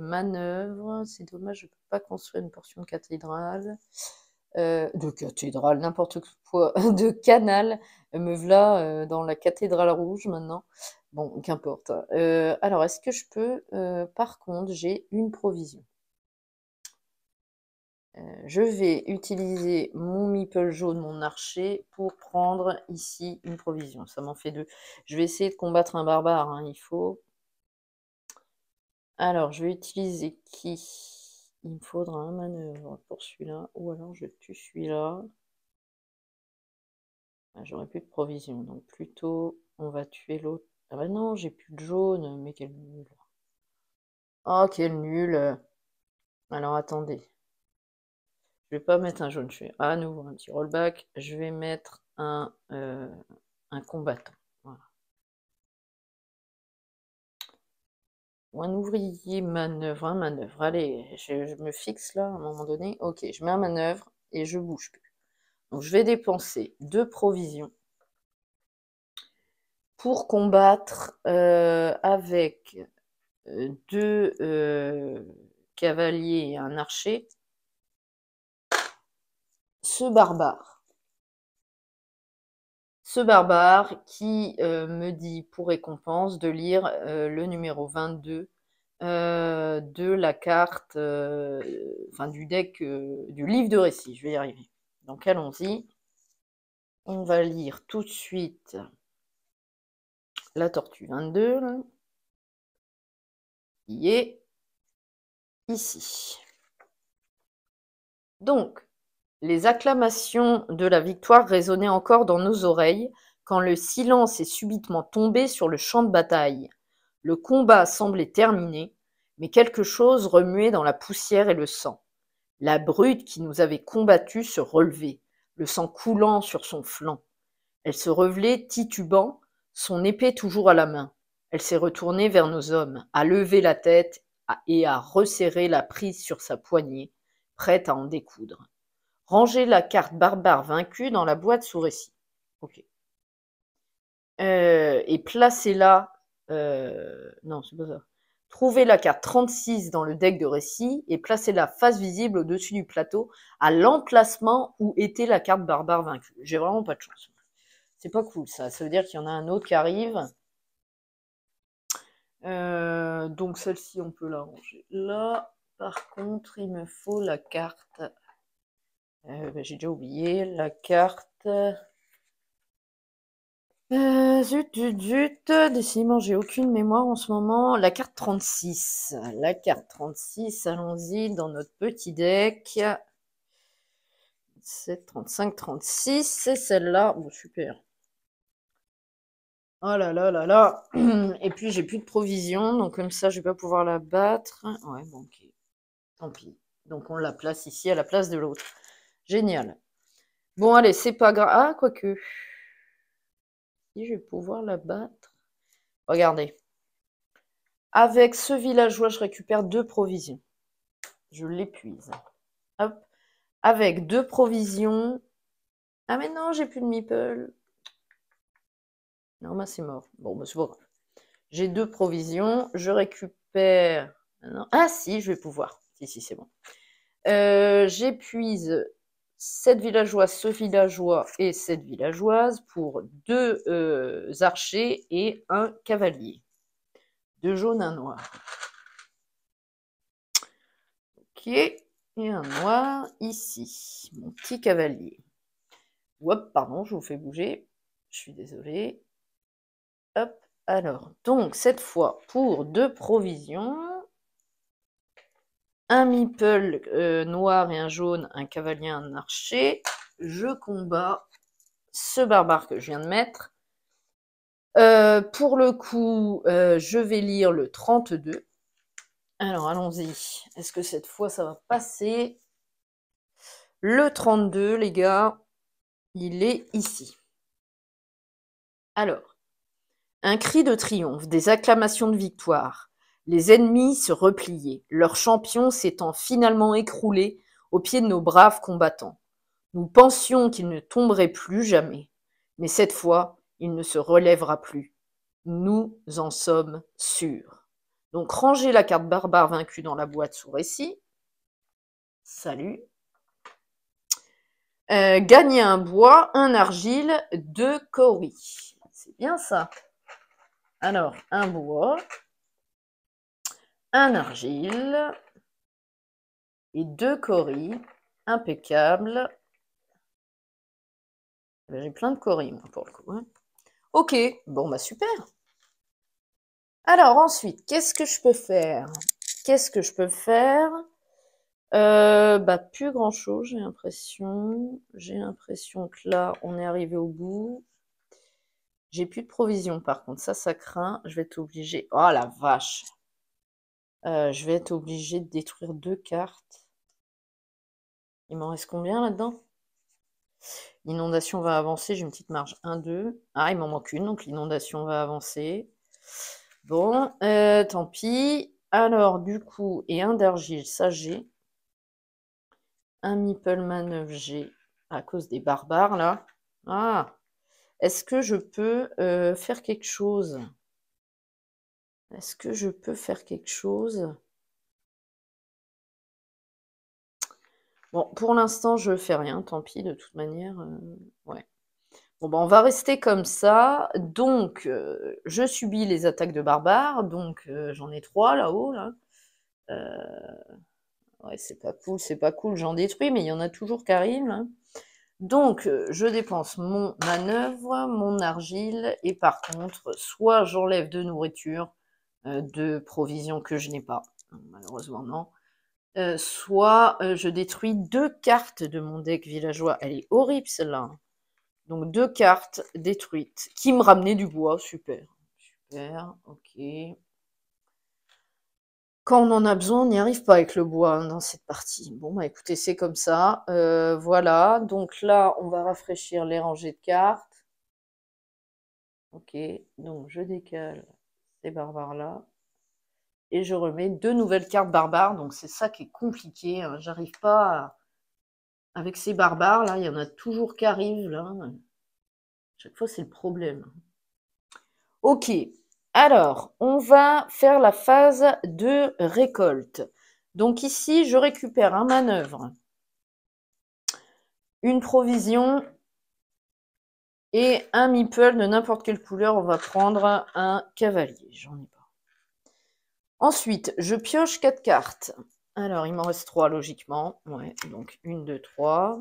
manœuvres. C'est dommage, je ne peux pas construire une portion de cathédrale. N'importe quoi, de canal. Me voilà dans la cathédrale rouge maintenant. Bon, qu'importe. Alors, est-ce que je peux... par contre, j'ai une provision. Je vais utiliser mon meeple jaune, mon archer, pour prendre ici une provision. Ça m'en fait 2. Je vais essayer de combattre un barbare, hein, il faut. Alors, je vais utiliser qui? Il me faudra un manœuvre pour celui-là, ou alors je tue celui-là. Ah, j'aurai plus de provision, donc plutôt on va tuer l'autre. Ah bah non, j'ai plus de jaune, mais quel nul. Oh, quel nul. Alors attendez. Je vais pas mettre un jaune, je vais à nouveau un petit rollback. Je vais mettre un combattant. Voilà. Ou un ouvrier manœuvre, un manœuvre. Allez, je me fixe là à un moment donné. Ok, je mets un manœuvre et je bouge plus. Donc je vais dépenser 2 provisions pour combattre avec 2 cavaliers et un archer ce barbare. Ce barbare qui me dit pour récompense de lire le numéro 22 de la carte, enfin du deck, du livre de récit, je vais y arriver. Donc allons-y. On va lire tout de suite la tortue 22, là, qui est ici. Donc, les acclamations de la victoire résonnaient encore dans nos oreilles quand le silence est subitement tombé sur le champ de bataille. Le combat semblait terminé, mais quelque chose remuait dans la poussière et le sang. La brute qui nous avait combattus se relevait, le sang coulant sur son flanc. Elle se relevait titubant, son épée toujours à la main. Elle s'est retournée vers nos hommes, a levé la tête et a resserré la prise sur sa poignée, prête à en découdre. Rangez la carte barbare vaincue dans la boîte sous récit. Ok. Et placez-la. Non, c'est pas ça. Trouvez la carte 36 dans le deck de récit et placez-la face visible au-dessus du plateau à l'emplacement où était la carte barbare vaincue. J'ai vraiment pas de chance. C'est pas cool ça. Ça veut dire qu'il y en a un autre qui arrive. Donc celle-ci, on peut la ranger là. Par contre, il me faut la carte. J'ai déjà oublié la carte. Zut, zut, zut. Décidément, j'ai aucune mémoire en ce moment. La carte 36. La carte 36, allons-y dans notre petit deck. 7, 35, 36, c'est celle-là. Bon, super. Oh là là là là. Et puis, j'ai plus de provisions, donc comme ça, je vais pas pouvoir la battre. Ouais, bon, ok. Tant pis. Donc, on la place ici à la place de l'autre. Génial. Bon, allez, c'est pas grave. Ah, quoique. Si, je vais pouvoir la battre. Regardez. Avec ce villageois, je récupère 2 provisions. Je l'épuise. Hop. Avec 2 provisions. Ah, mais non, j'ai plus de meeple. Non, bah, c'est mort. Bon, bah, c'est pas grave. J'ai 2 provisions. Je récupère. Non. Ah, si, je vais pouvoir. Si, c'est bon. J'épuise 7 villageois, ce villageois et cette villageoise pour 2 archers et un cavalier. 2 jaunes, un noir. Ok. Et un noir ici. Mon petit cavalier. Hop, pardon, je vous fais bouger. Je suis désolée. Hop, alors. Donc, cette fois, pour 2 provisions. Un meeple noir et un jaune, un cavalier, un archer. Je combats ce barbare que je viens de mettre. Pour le coup, je vais lire le 32. Alors, allons-y. Est-ce que cette fois, ça va passer? Le 32, les gars, il est ici. Alors, un cri de triomphe, des acclamations de victoire. Les ennemis se repliaient, leur champion s'étant finalement écroulé aux pieds de nos braves combattants. Nous pensions qu'il ne tomberait plus jamais, mais cette fois, il ne se relèvera plus. Nous en sommes sûrs. Donc, rangez la carte barbare vaincue dans la boîte sous récit. Salut. Gagnez un bois, un argile, 2 cauris. C'est bien ça. Alors, un bois, un argile et 2 cauris. Impeccable. J'ai plein de cauris, moi, pour le coup. Hein. Ok, bon, bah super. Alors, ensuite, qu'est-ce que je peux faire? Qu'est-ce que je peux faire? Bah, plus grand-chose, j'ai l'impression. J'ai l'impression que là, on est arrivé au bout. J'ai plus de provisions, par contre. Ça craint. Je vais être obligée... Oh, la vache! Je vais être obligée de détruire 2 cartes. Il m'en reste combien, là-dedans? L'inondation va avancer. J'ai une petite marge. 1, 2. Ah, il m'en manque une, donc l'inondation va avancer. Bon, tant pis. Alors, du coup, et un d'argile, ça j'ai. Un meeple manœuvre G à cause des barbares, là. Ah! Est-ce que je peux faire quelque chose? Est-ce que je peux faire quelque chose? Bon, pour l'instant, je fais rien, tant pis, de toute manière. Ouais. Bon, bah, on va rester comme ça. Donc, je subis les attaques de barbares. Donc, j'en ai 3 là-haut, là. Ouais, c'est pas cool, j'en détruis, mais il y en a toujours qui arrivent, là. Donc, je dépense mon manœuvre, mon argile, et par contre, soit j'enlève de nourriture, de provisions que je n'ai pas, malheureusement non, soit je détruis 2 cartes de mon deck villageois. Elle est horrible celle-là. Donc 2 cartes détruites, qui me ramenaient du bois, super. Super, ok. Quand on en a besoin, on n'y arrive pas avec le bois hein, dans cette partie. Bon, bah écoutez, c'est comme ça. Voilà, donc là, on va rafraîchir les rangées de cartes. Ok, donc je décale ces barbares-là. Et je remets 2 nouvelles cartes barbares. Donc c'est ça qui est compliqué. Hein. J'arrive pas à... Avec ces barbares, là, il y en a toujours qui arrivent. Là. Chaque fois, c'est le problème. Ok, alors, on va faire la phase de récolte. Donc ici, je récupère un manœuvre, une provision et un meeple de n'importe quelle couleur. On va prendre un cavalier, j'en ai pas. Ensuite, je pioche 4 cartes. Alors, il m'en reste 3 logiquement. Ouais, donc 1, 2, 3.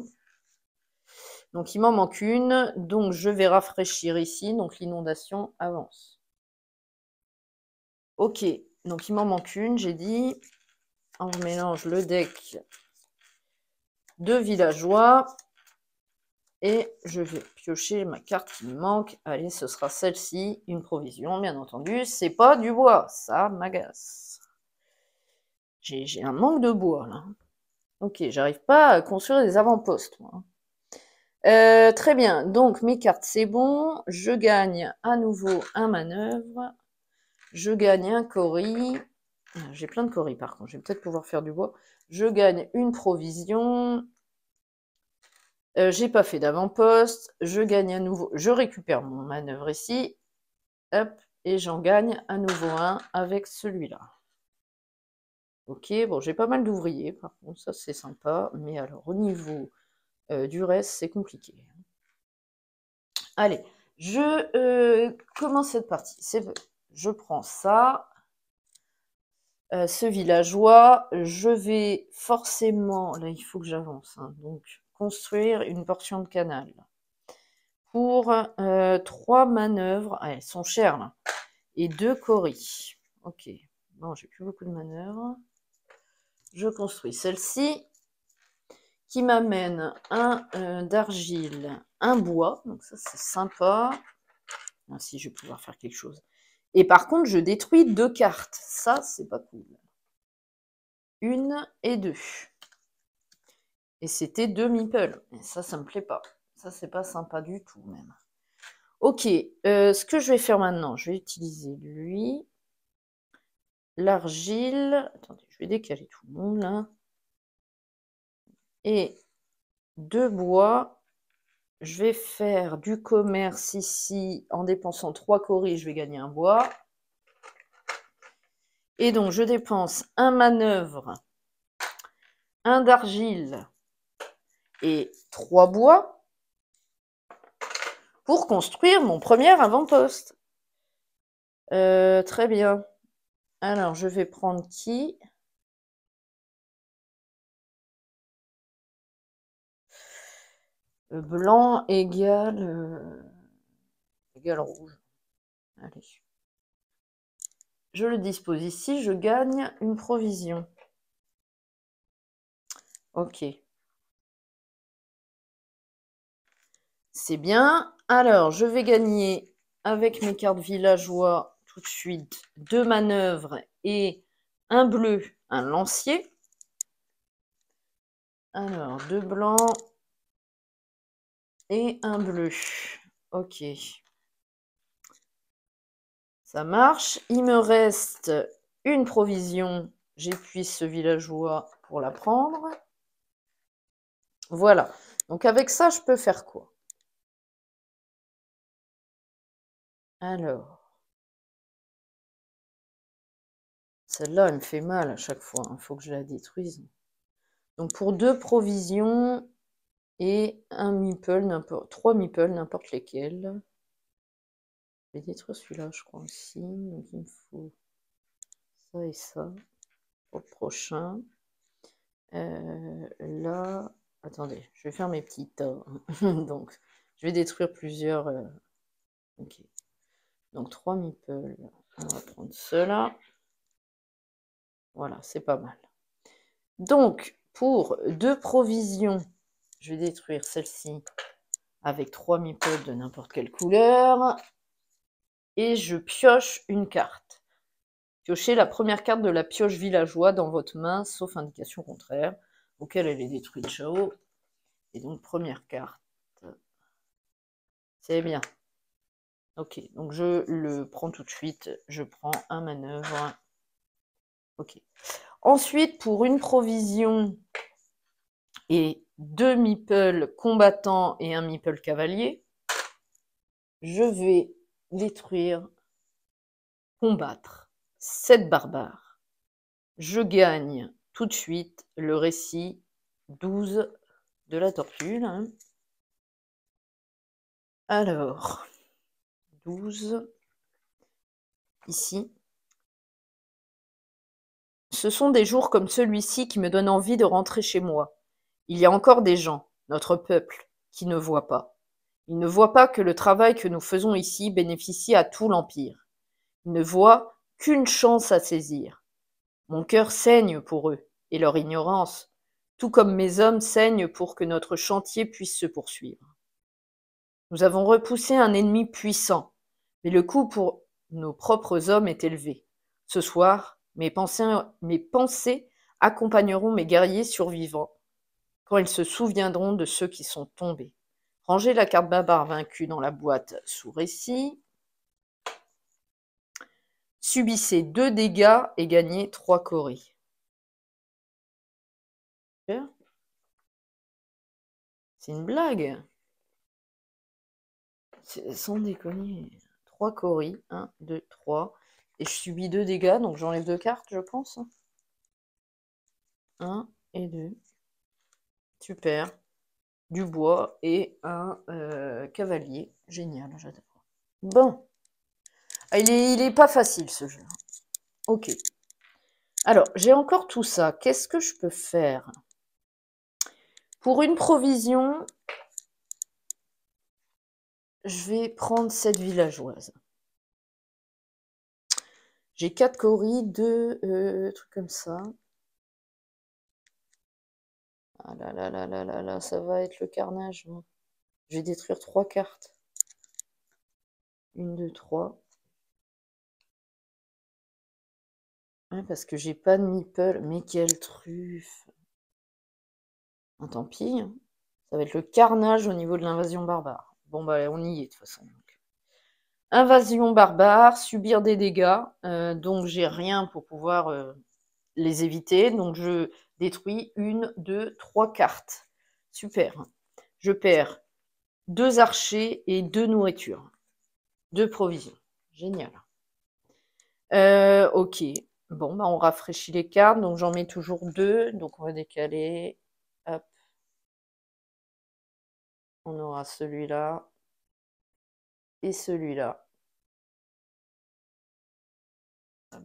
Donc il m'en manque une, donc je vais rafraîchir ici, donc l'inondation avance. Ok, donc il m'en manque une, j'ai dit. On mélange le deck de villageois. Et je vais piocher ma carte qui me manque. Allez, ce sera celle-ci, une provision, bien entendu. C'est pas du bois, ça m'agace. J'ai un manque de bois, là. Ok, j'arrive pas à construire des avant-postes, moi. Très bien, donc mes cartes, c'est bon. Je gagne à nouveau un manœuvre. Je gagne un cori. J'ai plein de coris, par contre. Je vais peut-être pouvoir faire du bois. Je gagne une provision. J'ai pas fait d'avant-poste, je gagne à nouveau, je récupère mon manœuvre ici, hop, et j'en gagne à nouveau un avec celui-là. Ok, bon, j'ai pas mal d'ouvriers, par contre, ça c'est sympa, mais alors au niveau du reste, c'est compliqué. Allez, je commence cette partie, je prends ça, ce villageois, je vais forcément, là il faut que j'avance, hein, donc construire une portion de canal. Pour 3 manœuvres. Ah, elles sont chères là. Et 2 coris. Ok. Bon, j'ai plus beaucoup de manœuvres. Je construis celle-ci qui m'amène un d'argile, un bois. Donc ça, c'est sympa. Ainsi, je vais pouvoir faire quelque chose. Et par contre, je détruis 2 cartes. Ça, c'est pas cool. 1 et 2. Et c'était 2 meeples. Et ça me plaît pas. Ça, c'est pas sympa du tout, même. Ok, ce que je vais faire maintenant, je vais utiliser lui, l'argile, attendez, je vais décaler tout le monde là, et 2 bois, je vais faire du commerce ici, en dépensant 3 coris, je vais gagner un bois, et donc je dépense un manœuvre, un d'argile et 3 bois, pour construire mon premier avant-poste. Très bien. Alors, je vais prendre qui? Blanc égale rouge. Allez. Je le dispose ici, je gagne une provision. Ok. C'est bien. Alors, je vais gagner avec mes cartes villageois tout de suite 2 manœuvres et un bleu, un lancier. Alors, 2 blancs et un bleu. Ok. Ça marche. Il me reste une provision. J'épuise ce villageois pour la prendre. Voilà. Donc avec ça, je peux faire quoi? Alors. Celle-là, elle me fait mal à chaque fois. Il faut que je la détruise. Donc pour 2 provisions et un meeple, 3 meeples, n'importe lesquels. Je vais détruire celui-là, je crois aussi. Donc il me faut ça et ça au prochain. Là, attendez, je vais faire mes petits tas. Donc, je vais détruire plusieurs. Ok. Donc 3 meeples. On va prendre ceux-là. Voilà, c'est pas mal. Donc, pour 2 provisions, je vais détruire celle-ci avec 3 meeples de n'importe quelle couleur. Et je pioche une carte. Piochez la première carte de la pioche villageois dans votre main, sauf indication contraire, auquel elle est détruite. Ciao. Et donc, première carte. C'est bien. Ok, donc je le prends tout de suite. Je prends un manœuvre. Ok. Ensuite, pour une provision et 2 meeples combattants et un meeple cavalier, je vais détruire, combattre 7 barbares. Je gagne tout de suite le récit 12 de la tortue. Hein. Alors, 12, ici. Ce sont des jours comme celui-ci qui me donnent envie de rentrer chez moi. Il y a encore des gens, notre peuple, qui ne voient pas. Ils ne voient pas que le travail que nous faisons ici bénéficie à tout l'Empire. Ils ne voient qu'une chance à saisir. Mon cœur saigne pour eux et leur ignorance, tout comme mes hommes saignent pour que notre chantier puisse se poursuivre. Nous avons repoussé un ennemi puissant, mais le coût pour nos propres hommes est élevé. Ce soir, mes pensées accompagneront mes guerriers survivants quand ils se souviendront de ceux qui sont tombés. Rangez la carte barbare vaincue dans la boîte sous récit. Subissez 2 dégâts et gagnez 3 coris. C'est une blague. Sans déconner. 3 coris. 1, 2, 3. Et je subis 2 dégâts, donc j'enlève 2 cartes, je pense. 1 et 2. Super. Du bois et un cavalier. Génial, j'adore. Bon. Ah, il est pas facile, ce jeu. Ok. Alors, j'ai encore tout ça. Qu'est-ce que je peux faire? Pour une provision, je vais prendre cette villageoise. J'ai 4 coris, 2 trucs comme ça. Ah là là là là là là, ça va être le carnage. Je vais détruire 3 cartes. 1, 2, 3. Ouais, parce que j'ai pas de meeple. Mais quelle truffe! Ah, tant pis. Ça va être le carnage au niveau de l'invasion barbare. Bon, bah, on y est de toute façon. Invasion barbare, subir des dégâts. Donc, j'ai rien pour pouvoir les éviter. Donc, je détruis 1, 2, 3 cartes. Super. Je perds 2 archers et 2 nourritures. 2 provisions. Génial. Ok. Bon, bah, on rafraîchit les cartes. Donc, j'en mets toujours 2. Donc, on va décaler. Hop. On aura celui-là. Et celui-là.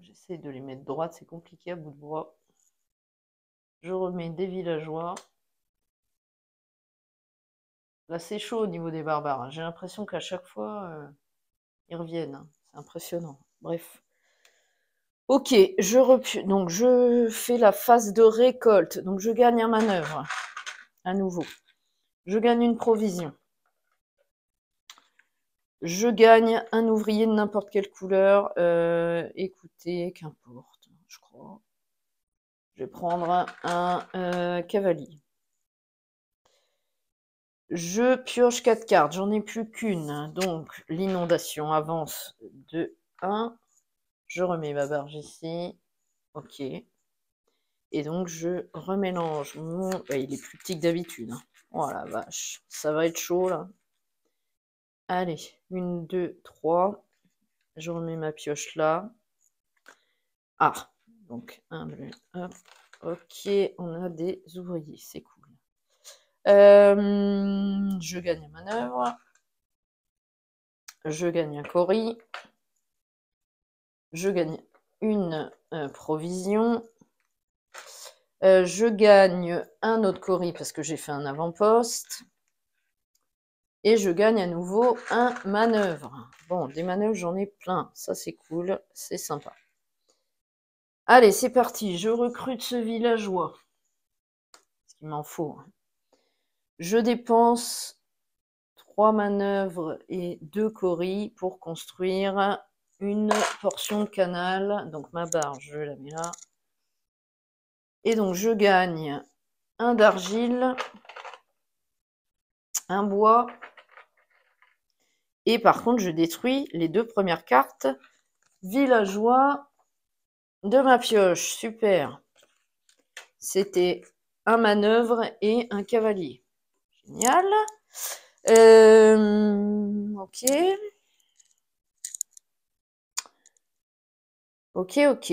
J'essaie de les mettre droites, c'est compliqué à bout de bras. Je remets des villageois. Là, c'est chaud au niveau des barbares. J'ai l'impression qu'à chaque fois, ils reviennent. C'est impressionnant. Bref. Ok, donc je fais la phase de récolte. Donc je gagne un manœuvre. À nouveau. Je gagne une provision. Je gagne un ouvrier de n'importe quelle couleur. Écoutez, qu'importe, je crois. Je vais prendre un cavalier. Je pioche 4 cartes, j'en ai plus qu'une. Donc, l'inondation avance de 1. Je remets ma barge ici. Ok. Et donc, je remélange mon... il est plus petit que d'habitude. Hein. Oh la vache. Ça va être chaud, là. Allez. 1, 2, 3. Je remets ma pioche là. Ah. Donc, un bleu. Hop. Ok. On a des ouvriers. C'est cool. Je gagne ma manœuvre. Je gagne un cori. Je gagne une provision. Je gagne un autre cori parce que j'ai fait un avant-poste. Et je gagne à nouveau un manœuvre. Bon, des manœuvres, j'en ai plein. Ça, c'est cool. C'est sympa. Allez, c'est parti. Je recrute ce villageois. Parce qu'il m'en faut. Je dépense 3 manœuvres et 2 coris pour construire une portion de canal. Donc ma barge, je la mets là. Et donc je gagne un d'argile, un bois. Et par contre, je détruis les 2 premières cartes villageois de ma pioche. Super. C'était un manœuvre et un cavalier. Génial. Ok. Ok, ok.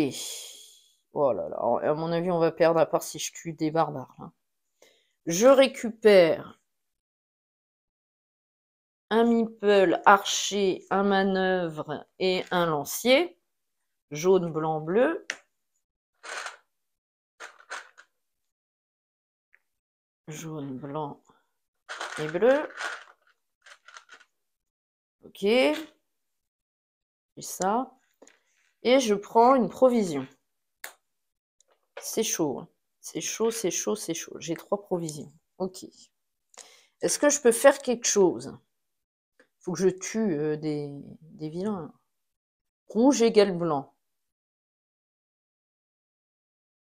Oh là là, à mon avis, on va perdre à part si je tue des barbares. Là. Je récupère un meeple archer, un manœuvre et un lancier. Jaune, blanc, bleu. Jaune, blanc, et bleu. Ok. Et ça. Et je prends une provision. C'est chaud. Hein. C'est chaud, c'est chaud, c'est chaud. J'ai 3 provisions. Ok. Est-ce que je peux faire quelque chose? Faut que je tue des vilains. Rouge égale blanc.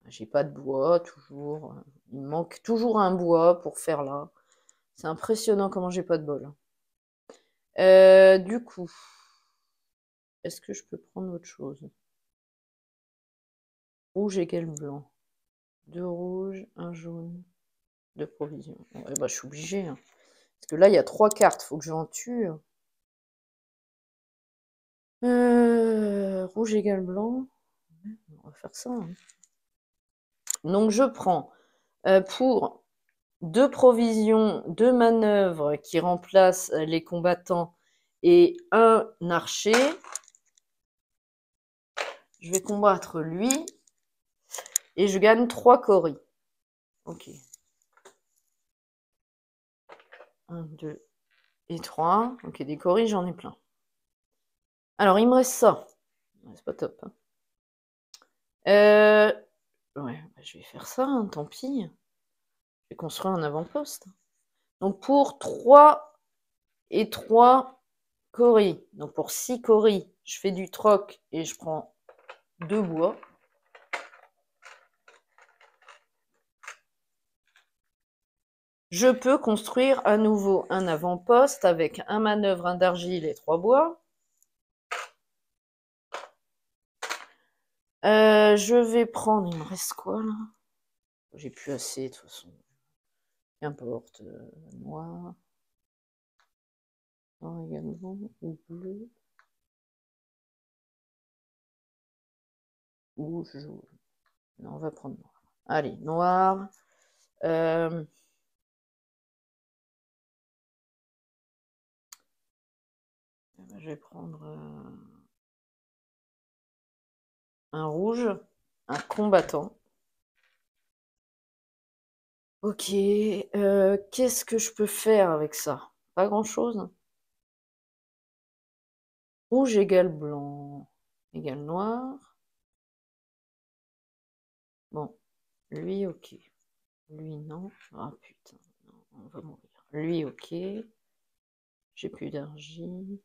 J'ai pas de bois, toujours. Il me manque toujours un bois pour faire là. C'est impressionnant comment j'ai pas de bol. Du coup, est-ce que je peux prendre autre chose? Rouge égale blanc. 2 rouges, 1 jaune, 2 provisions. Ouais, bah, je suis obligée. Hein. Parce que là, il y a 3 cartes. Faut que j'en tue. Rouge égale blanc. On va faire ça. Hein. Donc, je prends pour 2 provisions, 2 manœuvres qui remplacent les combattants et un archer. Je vais combattre lui et je gagne 3 coris. Ok. 1, 2 et 3. Ok, des coris, j'en ai plein. Alors, il me reste ça. C'est pas top. Hein. Ouais, bah, je vais faire ça, hein, tant pis. Je vais construire un avant-poste. Donc, pour 3 et 3 coris, donc pour 6 coris, je fais du troc et je prends 2 bois. Je peux construire à nouveau un avant-poste avec un manœuvre, un d'argile et 3 bois. Je vais prendre... Il me reste quoi, là? J'ai plus assez, de toute façon. Qu'importe. Noir. Noir également. Ou bleu. Ou jaune. Non, on va prendre noir. Allez, noir. Je vais prendre un rouge, un combattant. Ok, qu'est-ce que je peux faire avec ça? Pas grand-chose. Rouge égale blanc égale noir. Bon, lui, ok. Lui, non. Ah putain, non, on va mourir. Lui, ok. J'ai plus d'argile.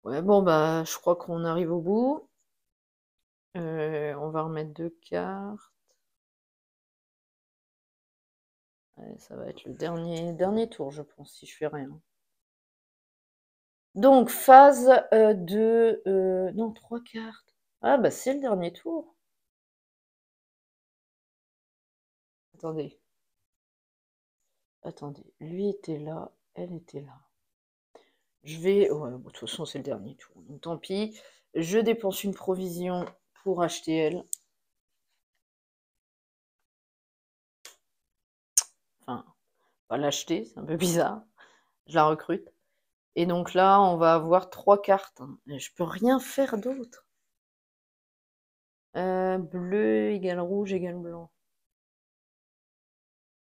Ouais, bon, bah, je crois qu'on arrive au bout. On va remettre 2 cartes. Ouais, ça va être le dernier tour, je pense, si je fais rien. Donc, phase de... non, 3 cartes. Ah, bah, c'est le dernier tour. Attendez. Attendez. Lui était là, elle était là. Je vais... Ouais, bon, de toute façon, c'est le dernier tour. Donc, tant pis. Je dépense une provision pour acheter elle. Enfin, pas l'acheter, c'est un peu bizarre. Je la recrute. Et donc là, on va avoir 3 cartes. Hein. Et je peux rien faire d'autre. Bleu égale rouge égale blanc.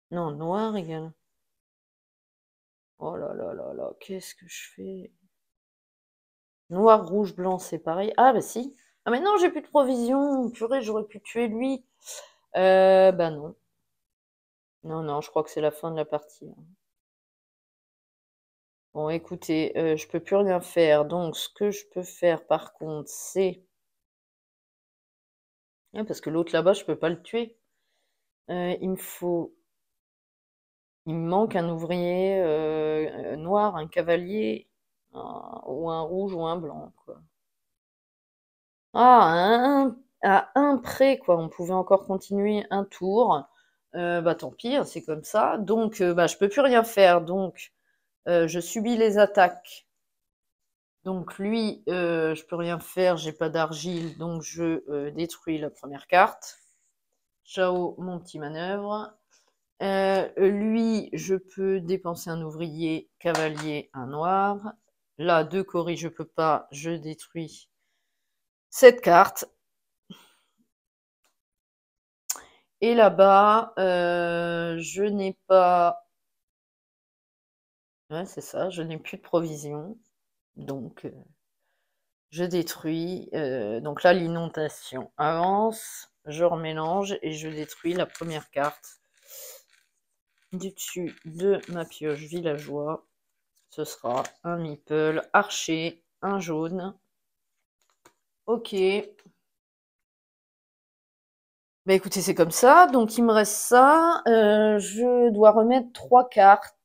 Non, noir égale... Oh là là là là, qu'est-ce que je fais? Noir, rouge, blanc, c'est pareil. Ah bah si. Ah mais non, j'ai plus de provisions. Purée, j'aurais pu tuer lui. Bah non. Non, non, je crois que c'est la fin de la partie. Hein. Bon, écoutez, je peux plus rien faire. Donc, ce que je peux faire, par contre, c'est... Ah, parce que l'autre là-bas, je peux pas le tuer. Il me faut... Il me manque un ouvrier noir, un cavalier, ou un rouge ou un blanc, quoi. Ah, à un près, quoi. On pouvait encore continuer un tour. Bah tant pis, hein, c'est comme ça. Donc, bah, je peux plus rien faire. Donc, je subis les attaques. Donc, lui, je peux rien faire. J'ai pas d'argile. Donc, je détruis la première carte. Ciao, mon petit manœuvre. Lui, je peux dépenser un ouvrier, cavalier, un noir. Là, 2 coris, je peux pas. Je détruis cette carte. Et là-bas, je n'ai pas... Ouais, c'est ça, je n'ai plus de provisions. Donc, je détruis. Donc là, l'inondation avance. Je remélange et je détruis la première carte du dessus de ma pioche villageois. Ce sera un meeple archer, un jaune. Ok. Bah écoutez, c'est comme ça. Donc il me reste ça. Je dois remettre 3 cartes.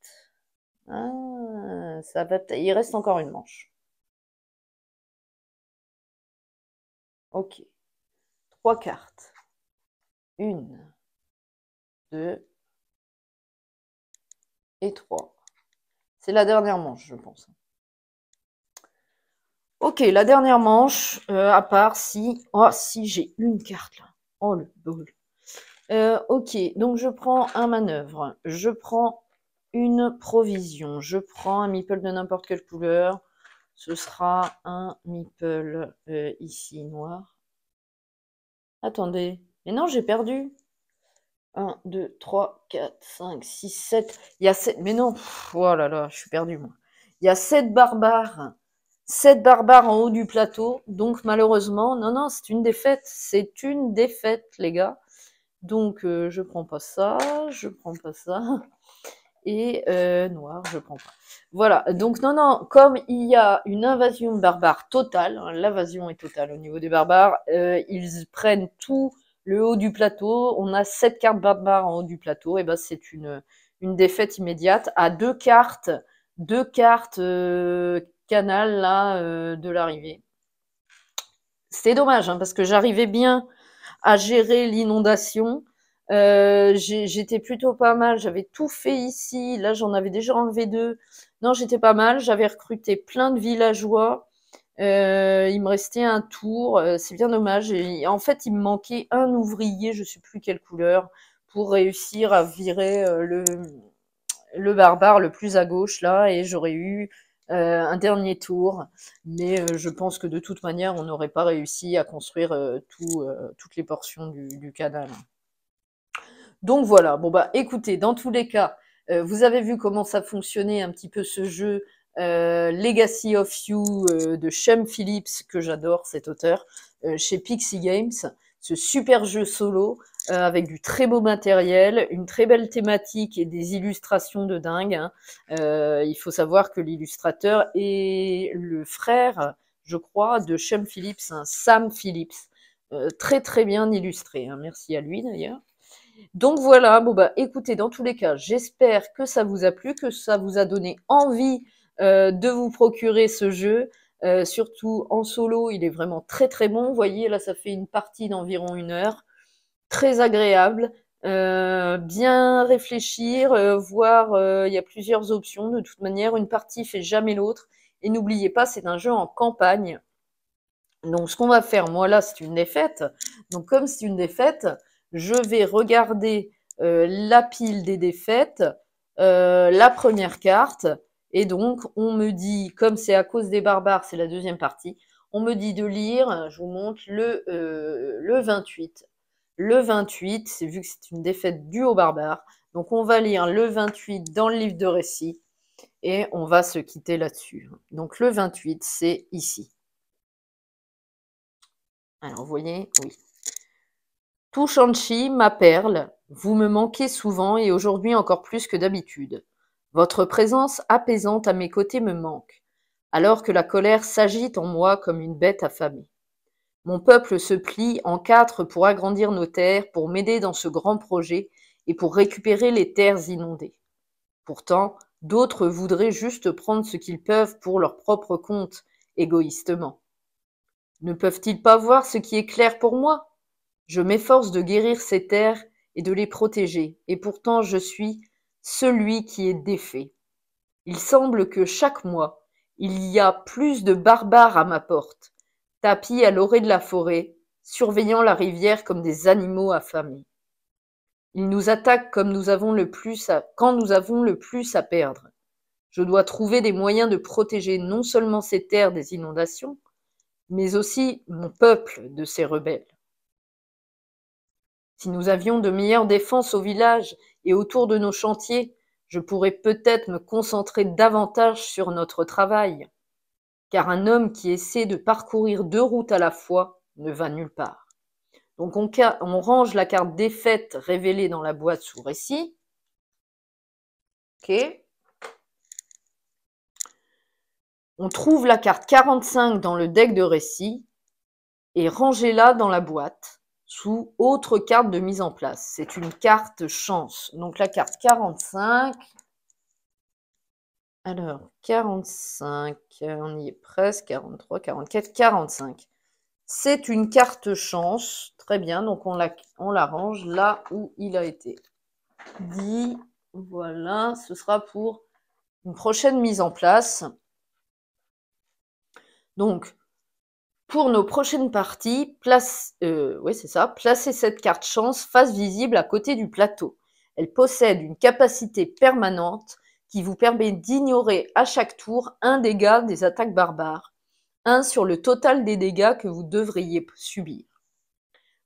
Ah, ça va. Il reste encore une manche. Ok. 3 cartes. 1, 2 et 3. C'est la dernière manche, je pense. Ok, la dernière manche, à part si... Oh, si j'ai une carte là. Oh, le bol. Ok, donc je prends un manœuvre. Je prends une provision. Je prends un meeple de n'importe quelle couleur. Ce sera un meeple ici, noir. Attendez. Mais non, j'ai perdu. 1, 2, 3, 4, 5, 6, 7. Il y a 7. Mais non. Oh là là, je suis perdu, moi. Il y a 7 barbares. 7 barbares en haut du plateau. Donc, malheureusement, non, non, c'est une défaite. C'est une défaite, les gars. Donc, je prends pas ça. Je prends pas ça. Et noir, je prends pas. Voilà, donc non, non, comme il y a une invasion de barbares totale, hein, l'invasion est totale au niveau des barbares, ils prennent tout le haut du plateau, on a 7 cartes barbares en haut du plateau, et ben c'est une défaite immédiate à deux cartes canal là de l'arrivée. C'était dommage, hein, parce que j'arrivais bien à gérer l'inondation. J'étais plutôt pas mal, j'avais tout fait ici, là j'en avais déjà enlevé 2. Non, j'étais pas mal, j'avais recruté plein de villageois. Il me restait un tour, c'est bien dommage. Et en fait, il me manquait un ouvrier, je sais plus quelle couleur, pour réussir à virer le barbare le plus à gauche là, et j'aurais eu un dernier tour. Mais je pense que de toute manière, on n'aurait pas réussi à construire toutes les portions du canal. Donc voilà, bon bah écoutez, dans tous les cas, vous avez vu comment ça fonctionnait un petit peu ce jeu Legacy of You de Shem Phillips, que j'adore cet auteur, chez Pixie Games, ce super jeu solo avec du très beau matériel, une très belle thématique et des illustrations de dingue. Hein. Il faut savoir que l'illustrateur est le frère, je crois, de Shem Phillips, hein, Sam Phillips. Très très bien illustré, hein. Merci à lui d'ailleurs. Donc voilà, bon bah écoutez, dans tous les cas, j'espère que ça vous a plu, que ça vous a donné envie de vous procurer ce jeu. Surtout en solo, il est vraiment très très bon. Vous voyez, là, ça fait une partie d'environ 1 heure. Très agréable. Bien réfléchir, voir, il y a plusieurs options. De toute manière, une partie fait jamais l'autre. Et n'oubliez pas, c'est un jeu en campagne. Donc, ce qu'on va faire, moi là, c'est une défaite. Donc, comme c'est une défaite, je vais regarder la pile des défaites, la première carte. Et donc, on me dit, comme c'est à cause des barbares, c'est la deuxième partie, on me dit de lire, je vous montre, le 28. Le 28, c'est vu que c'est une défaite due aux barbares. Donc, on va lire le 28 dans le livre de récit et on va se quitter là-dessus. Donc, le 28, c'est ici. Alors, vous voyez, oui. Tushanchi, ma perle, vous me manquez souvent et aujourd'hui encore plus que d'habitude. Votre présence apaisante à mes côtés me manque, alors que la colère s'agite en moi comme une bête affamée. Mon peuple se plie en 4 pour agrandir nos terres, pour m'aider dans ce grand projet et pour récupérer les terres inondées. Pourtant, d'autres voudraient juste prendre ce qu'ils peuvent pour leur propre compte, égoïstement. Ne peuvent-ils pas voir ce qui est clair pour moi ? Je m'efforce de guérir ces terres et de les protéger, et pourtant je suis celui qui est défait. Il semble que chaque mois, il y a plus de barbares à ma porte, tapis à l'orée de la forêt, surveillant la rivière comme des animaux affamés. Ils nous attaquent comme quand nous avons le plus à perdre. Je dois trouver des moyens de protéger non seulement ces terres des inondations, mais aussi mon peuple de ces rebelles. Si nous avions de meilleures défenses au village et autour de nos chantiers, je pourrais peut-être me concentrer davantage sur notre travail. Car un homme qui essaie de parcourir 2 routes à la fois ne va nulle part. Donc on range la carte défaite révélée dans la boîte sous récit. Ok. On trouve la carte 45 dans le deck de récit et rangez-la dans la boîte sous autre carte de mise en place. C'est une carte chance. Donc la carte 45. Alors, 45, on y est presque, 43, 44, 45. C'est une carte chance. Très bien, donc on la range là où il a été dit. Voilà, ce sera pour une prochaine mise en place. Donc, pour nos prochaines parties, placez cette carte chance face visible à côté du plateau. Elle possède une capacité permanente qui vous permet d'ignorer à chaque tour un dégât des attaques barbares, un sur le total des dégâts que vous devriez subir.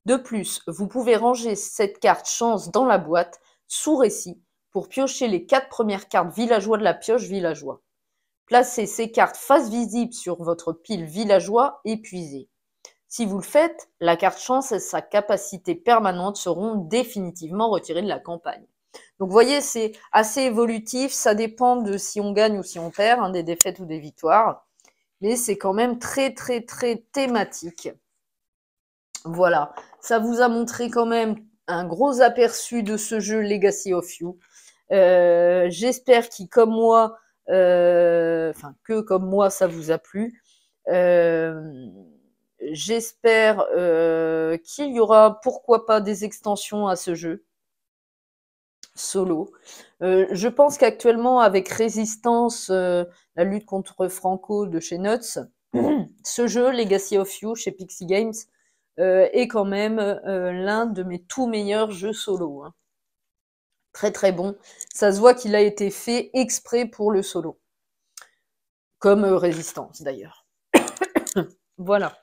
De plus, vous pouvez ranger cette carte chance dans la boîte sous récit pour piocher les 4 premières cartes villageois de la pioche villageois. Placez ces cartes face visible sur votre pile villageois épuisée. Si vous le faites, la carte chance et sa capacité permanente seront définitivement retirées de la campagne. Donc vous voyez, c'est assez évolutif, ça dépend de si on gagne ou si on perd, hein, des défaites ou des victoires. Mais c'est quand même très très très thématique. Voilà, ça vous a montré quand même un gros aperçu de ce jeu Legacy of You. J'espère que comme moi, ça vous a plu. J'espère qu'il y aura, pourquoi pas, des extensions à ce jeu solo. Je pense qu'actuellement, avec Résistance, la lutte contre Franco de chez Nuts, ce jeu, Legacy of You, chez Pixie Games, est quand même l'un de mes tout meilleurs jeux solo. Hein. Très très bon. Ça se voit qu'il a été fait exprès pour le solo. Comme Résistance d'ailleurs. Voilà.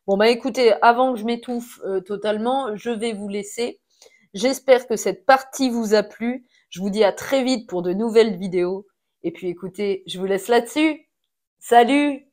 Bon bah écoutez, avant que je m'étouffe totalement, je vais vous laisser. J'espère que cette partie vous a plu. Je vous dis à très vite pour de nouvelles vidéos. Et puis écoutez, je vous laisse là-dessus. Salut!